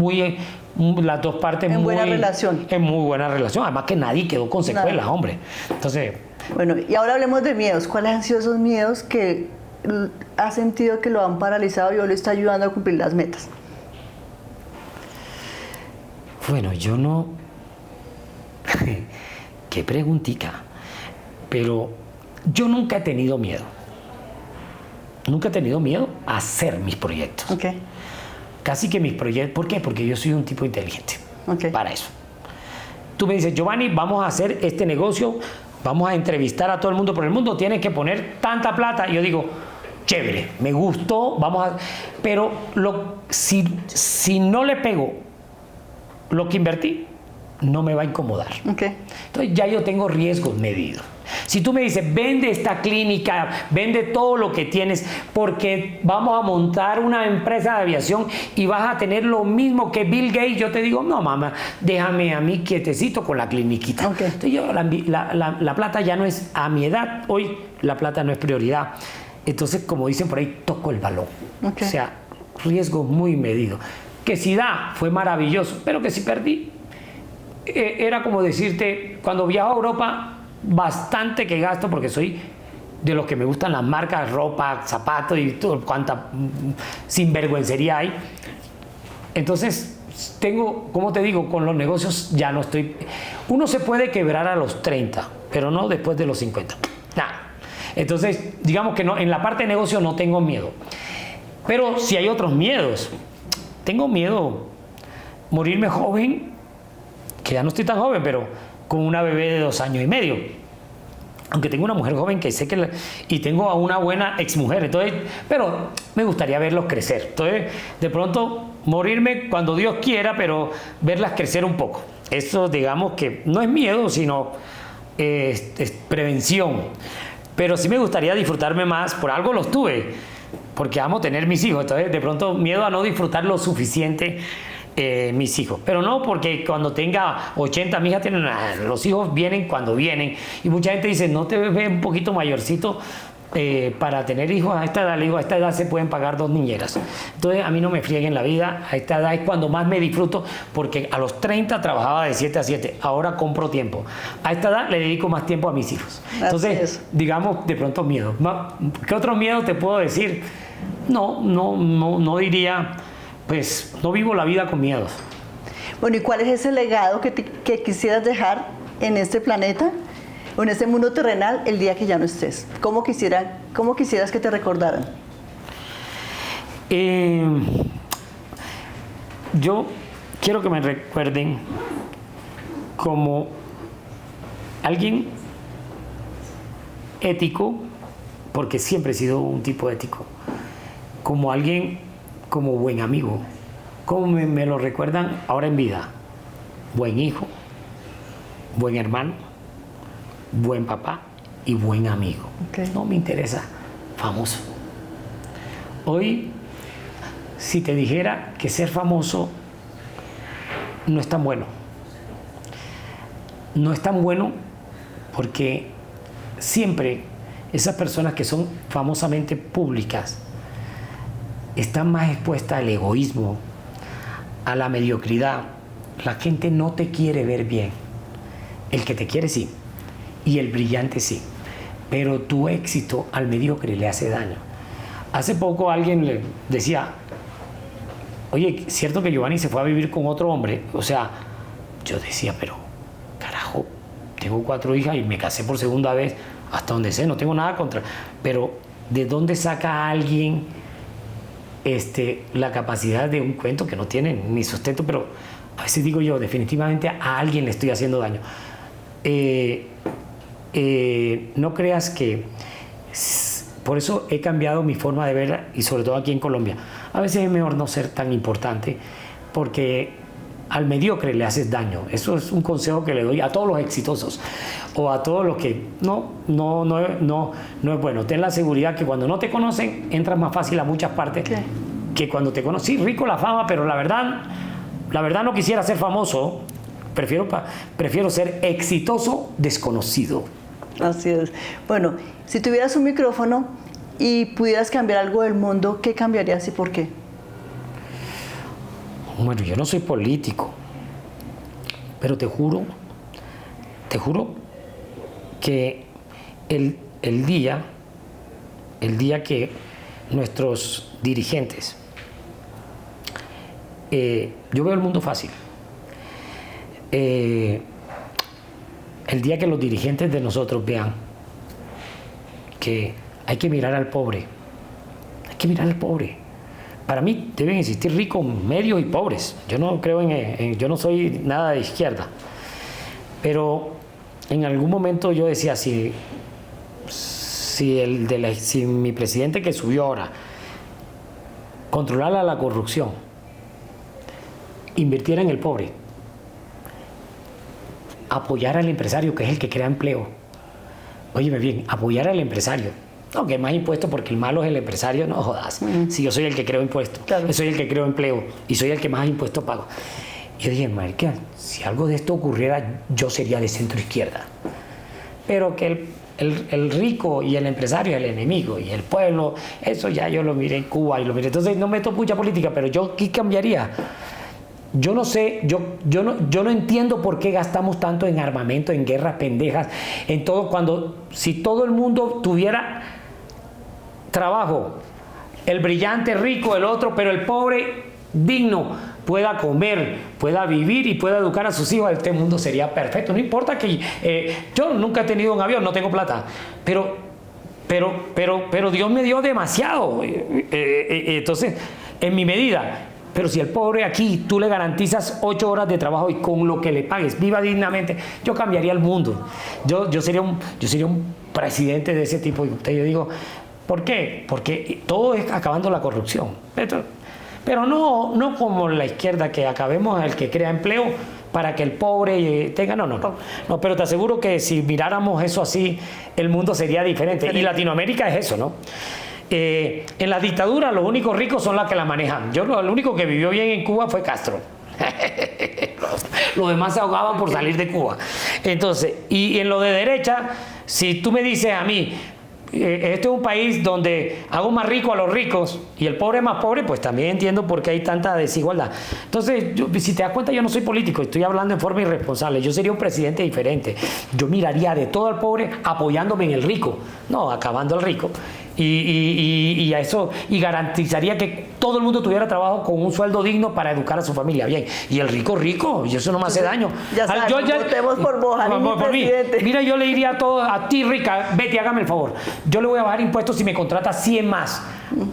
las dos partes en buena relación. En muy buena relación. Además que nadie quedó con secuelas, hombre. Entonces... Bueno, y ahora hablemos de miedos. ¿Cuáles han sido esos miedos que ha sentido que lo han paralizado y hoy le está ayudando a cumplir las metas? Bueno, yo no... Qué preguntica. Pero yo nunca he tenido miedo. Nunca he tenido miedo a hacer mis proyectos. Casi que mis proyectos... ¿Por qué? Porque yo soy un tipo inteligente. Para eso. Tú me dices, Giovanni, vamos a hacer este negocio, vamos a entrevistar a todo el mundo por el mundo, tienes que poner tanta plata. Y yo digo... Chévere, me gustó, vamos a... Pero si no le pego lo que invertí, no me va a incomodar. Entonces ya yo tengo riesgos medidos. Si tú me dices, vende esta clínica, vende todo lo que tienes, porque vamos a montar una empresa de aviación y vas a tener lo mismo que Bill Gates, yo te digo, no, mamá, déjame a mí quietecito con la cliniquita. Entonces yo, la plata ya no es, a mi edad, hoy la plata no es prioridad. Entonces, como dicen por ahí, toco el balón. O sea, riesgo muy medido. Que si da, fue maravilloso, pero que si perdí, era como decirte, cuando viajo a Europa, bastante que gasto, porque soy de los que me gustan las marcas, ropa, zapatos y todo, cuánta sinvergüencería hay. Entonces, tengo, como te digo, con los negocios ya no estoy... Uno se puede quebrar a los 30, pero no después de los 50. Nada. Entonces, digamos que no, en la parte de negocio no tengo miedo. Pero si hay otros miedos. Tengo miedo morirme joven, que ya no estoy tan joven, pero con una bebé de 2 años y medio. Aunque tengo una mujer joven que sé que... y tengo a una buena exmujer. Entonces, pero me gustaría verlos crecer. Entonces, de pronto, morirme cuando Dios quiera, pero verlas crecer un poco. Eso, digamos que no es miedo, sino es prevención. Pero sí me gustaría disfrutarme más, por algo los tuve, porque amo tener mis hijos, entonces de pronto miedo a no disfrutar lo suficiente mis hijos. Pero no porque cuando tenga 80, mi hija tiene los hijos vienen cuando vienen, y mucha gente dice, no te ves un poquito mayorcito para tener hijos a esta edad. Le digo, a esta edad se pueden pagar 2 niñeras. Entonces a mí no me frieguen la vida, a esta edad es cuando más me disfruto, porque a los 30 trabajaba de 7 a 7, ahora compro tiempo. A esta edad le dedico más tiempo a mis hijos. Entonces, digamos, de pronto miedo. ¿Qué otro miedo te puedo decir? No diría, pues no vivo la vida con miedos. Bueno, ¿y cuál es ese legado que quisieras dejar en este planeta, o en este mundo terrenal, el día que ya no estés? ¿Cómo quisieras que te recordaran? Yo quiero que me recuerden como alguien ético, porque siempre he sido un tipo ético, como alguien, como buen amigo, como me lo recuerdan ahora en vida, buen hijo, buen hermano, buen papá y buen amigo. No me interesa famoso. Hoy, si te dijera que ser famoso no es tan bueno. No es tan bueno porque siempre esas personas que son famosamente públicas están más expuestas al egoísmo, a la mediocridad. La gente no te quiere ver bien. El que te quiere sí, y el brillante sí, pero tu éxito al mediocre le hace daño. Hace poco alguien le decía, oye, ¿cierto que Giovanni se fue a vivir con otro hombre? O sea, yo decía, pero carajo, tengo 4 hijas y me casé por segunda vez, hasta donde sé, no tengo nada contra, pero ¿de dónde saca alguien la capacidad de un cuento que no tiene ni sustento? Pero a veces digo yo, definitivamente a alguien le estoy haciendo daño. No creas que... Por eso he cambiado mi forma de ver, y sobre todo aquí en Colombia. A veces es mejor no ser tan importante, porque al mediocre le haces daño. Eso es un consejo que le doy a todos los exitosos o a todos los que no es bueno. Ten la seguridad que cuando no te conocen, entras más fácil a muchas partes que cuando te conocen. Sí, rico la fama, pero la verdad no quisiera ser famoso. Prefiero ser exitoso desconocido. Así es. Bueno, si tuvieras un micrófono y pudieras cambiar algo del mundo, ¿qué cambiarías y por qué? Bueno, yo no soy político, pero te juro que el día que nuestros dirigentes, yo veo el mundo fácil, el día que los dirigentes de nosotros vean que hay que mirar al pobre, Para mí deben existir ricos, medios y pobres. Yo no creo yo no soy nada de izquierda. Pero en algún momento yo decía, si mi presidente que subió ahora controlara la corrupción, invirtiera en el pobre, apoyar al empresario, que es el que crea empleo. Óyeme bien, apoyar al empresario. No, que más impuestos porque el malo es el empresario, no jodas. Si yo soy el que creo impuestos, yo soy el que creo empleo y soy el que más impuestos pago. Yo dije, marica, si algo de esto ocurriera, yo sería de centro izquierda. Pero que el rico y el empresario es el enemigo y el pueblo, eso ya yo lo miré en Cuba y lo miré. Entonces no meto mucha política, pero yo ¿qué cambiaría? Yo no sé, yo no entiendo por qué gastamos tanto en armamento, en guerras pendejas, en todo, si todo el mundo tuviera trabajo, el brillante rico, el otro, pero el pobre digno pueda comer, pueda vivir y pueda educar a sus hijos, este mundo sería perfecto. No importa que yo nunca he tenido un avión, no tengo plata, pero Dios me dio demasiado, entonces en mi medida. Pero si el pobre aquí tú le garantizas 8 horas de trabajo y con lo que le pagues viva dignamente, yo cambiaría el mundo. Yo sería un presidente de ese tipo. Yo digo, ¿por qué? Porque todo es acabando la corrupción. Pero no como la izquierda, que acabemos el que crea empleo para que el pobre tenga... No, pero te aseguro que si miráramos eso así, el mundo sería diferente. Y Latinoamérica es eso, ¿no? En la dictadura los únicos ricos son los que la manejan. El único que vivió bien en Cuba fue Castro. Los demás se ahogaban por salir de Cuba. Entonces, y en lo de derecha, si tú me dices a mí, este es un país donde hago más rico a los ricos y el pobre más pobre, pues también entiendo por qué hay tanta desigualdad. Entonces, si te das cuenta, yo no soy político, estoy hablando en forma irresponsable. Yo sería un presidente diferente. Yo miraría de todo al pobre apoyándome en el rico, no acabando al rico. Y a eso, y garantizaría que todo el mundo tuviera trabajo con un sueldo digno para educar a su familia bien. Y el rico, y eso no me hace daño. Ya sabes, votemos por vos, por mí. Mira, yo le diría a ti, rica, Betty, hágame el favor. Yo le voy a bajar impuestos si me contratas 100 más.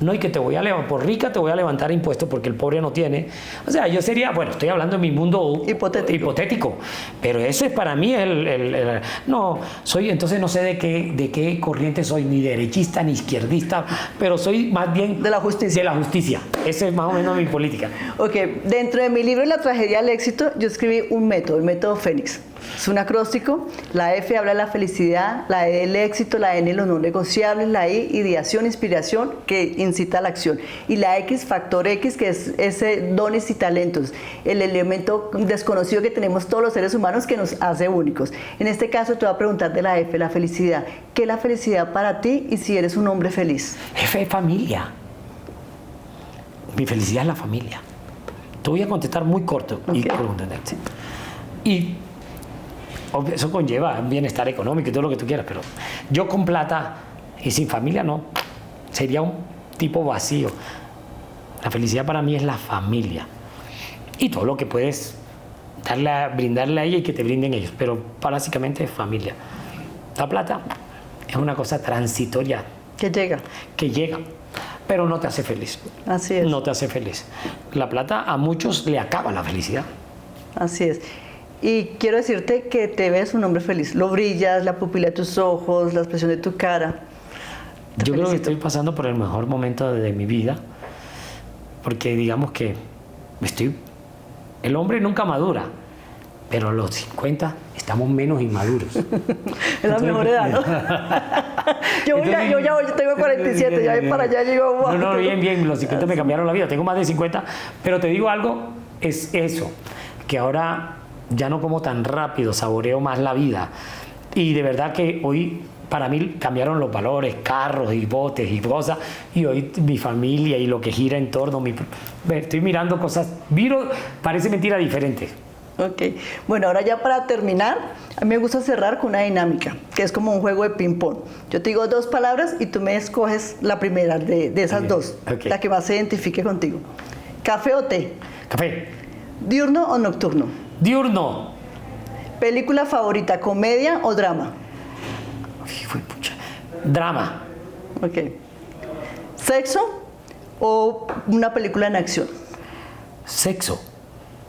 No, y que te voy a levantar, por rica te voy a levantar impuestos porque el pobre no tiene. O sea, yo sería, bueno, estoy hablando en mi mundo hipotético, pero eso es para mí entonces no sé de qué corriente soy, ni derechista ni izquierdista, pero soy más bien de la justicia. Esa es más o menos mi política. Ok, dentro de mi libro La tragedia del éxito, yo escribí un método, el método Fénix. Es un acróstico. La F habla de la felicidad, la E del éxito, la N los no negociables, la I ideación, inspiración, que incita a la acción, y la X, factor X, que es ese dones y talentos, el elemento desconocido que tenemos todos los seres humanos que nos hace únicos. En este caso te voy a preguntar de la F, la felicidad. ¿Qué es la felicidad para ti y si eres un hombre feliz? F es familia. Mi felicidad es la familia. Te voy a contestar muy corto y contundente. Y eso conlleva un bienestar económico y todo lo que tú quieras, pero yo con plata y sin familia no, sería un tipo vacío. La felicidad para mí es la familia y todo lo que puedes brindarle a ella y que te brinden ellos, pero básicamente es familia. La plata es una cosa transitoria que llega, pero no te hace feliz. Así es. No te hace feliz. La plata a muchos le acaba la felicidad. Así es. Y quiero decirte que te ves un hombre feliz. Lo brillas, la pupila de tus ojos, la expresión de tu cara. Yo creo que estoy pasando por el mejor momento de mi vida, porque digamos que el hombre nunca madura, pero a los 50 estamos menos inmaduros. Es la mejor edad, ¿no? yo tengo 47, ya voy para allá, llego. Wow. No, bien, los 50 me cambiaron la vida, tengo más de 50, pero te digo algo, es eso, que ahora ya no como tan rápido, saboreo más la vida, y de verdad que hoy para mí cambiaron los valores, carros y botes y cosas, y hoy mi familia y lo que gira en torno, estoy mirando cosas, parece mentira diferente. Ok, bueno, ahora ya para terminar, a mí me gusta cerrar con una dinámica, que es como un juego de ping-pong. Yo te digo 2 palabras y tú me escoges la primera de esas 2, la que más se identifique contigo. ¿Café o té? Café. ¿Diurno o nocturno? Diurno. ¿Película favorita, comedia o drama? Drama. Ok. ¿Sexo o una película en acción? Sexo.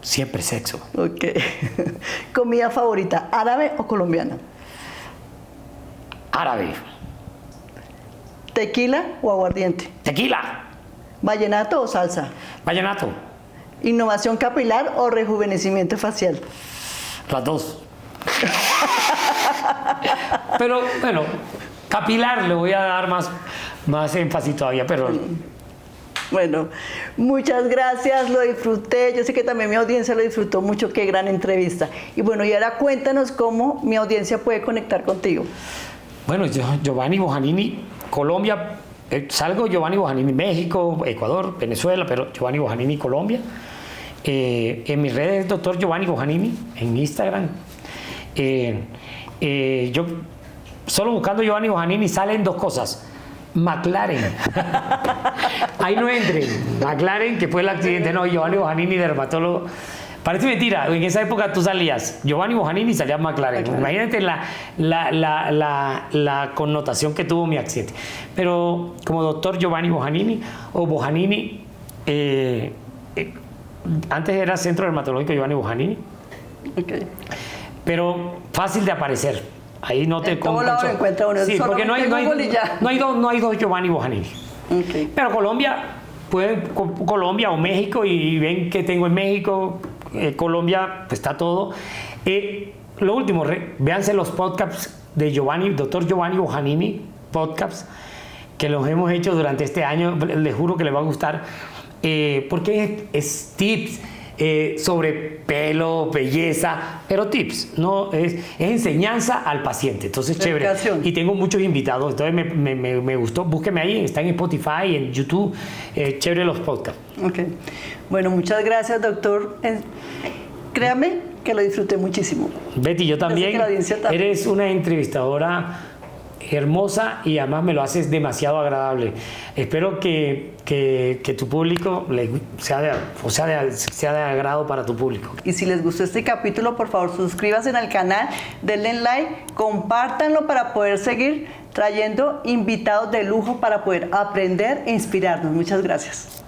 Siempre sexo. Ok. ¿Comida favorita, árabe o colombiana? Árabe. ¿Tequila o aguardiente? Tequila. ¿Vallenato o salsa? Vallenato. ¿Innovación capilar o rejuvenecimiento facial? Las 2. Pero bueno, capilar le voy a dar más énfasis todavía, pero... Bueno, muchas gracias, lo disfruté. Yo sé que también mi audiencia lo disfrutó mucho. Qué gran entrevista. Y bueno, y ahora cuéntanos cómo mi audiencia puede conectar contigo. Bueno, Giovanni Bojanini, Colombia, salgo Giovanni Bojanini, México, Ecuador, Venezuela, pero Giovanni Bojanini, Colombia. En mis redes, doctor Giovanni Bojanini, en Instagram. Yo solo buscando Giovanni Bojanini salen 2 cosas. McLaren. Ahí no entren. McLaren, que fue el accidente. No, Giovanni Bojanini, dermatólogo. Parece mentira. En esa época tú salías Giovanni Bojanini y salías McLaren. Imagínate la connotación que tuvo mi accidente. Pero como doctor Giovanni Bojanini o Bojanini, antes era Centro Dermatológico Giovanni Bojanini. Okay. Pero fácil de aparecer. Ahí no te encuentra uno. Sí, porque no hay 2 Giovanni Bojanini. Okay. Pero Colombia o México, y ven que tengo en México, Colombia, pues está todo. Lo último, véanse los podcasts de doctor Giovanni Bojanini, podcasts, que los hemos hecho durante este año. Les juro que les va a gustar, porque es tips sobre pelo, belleza, pero tips, no es enseñanza al paciente. Entonces, chévere. Y tengo muchos invitados, entonces me gustó. Búsqueme ahí, está en Spotify, en YouTube, chévere los podcasts. Ok. Bueno, muchas gracias, doctor. Créame que lo disfruté muchísimo. Betty, yo también. Eres una entrevistadora hermosa y además me lo haces demasiado agradable. Espero que tu público sea de agrado para tu público. Y si les gustó este capítulo, por favor suscríbanse al canal, denle like, compártanlo para poder seguir trayendo invitados de lujo para poder aprender e inspirarnos. Muchas gracias.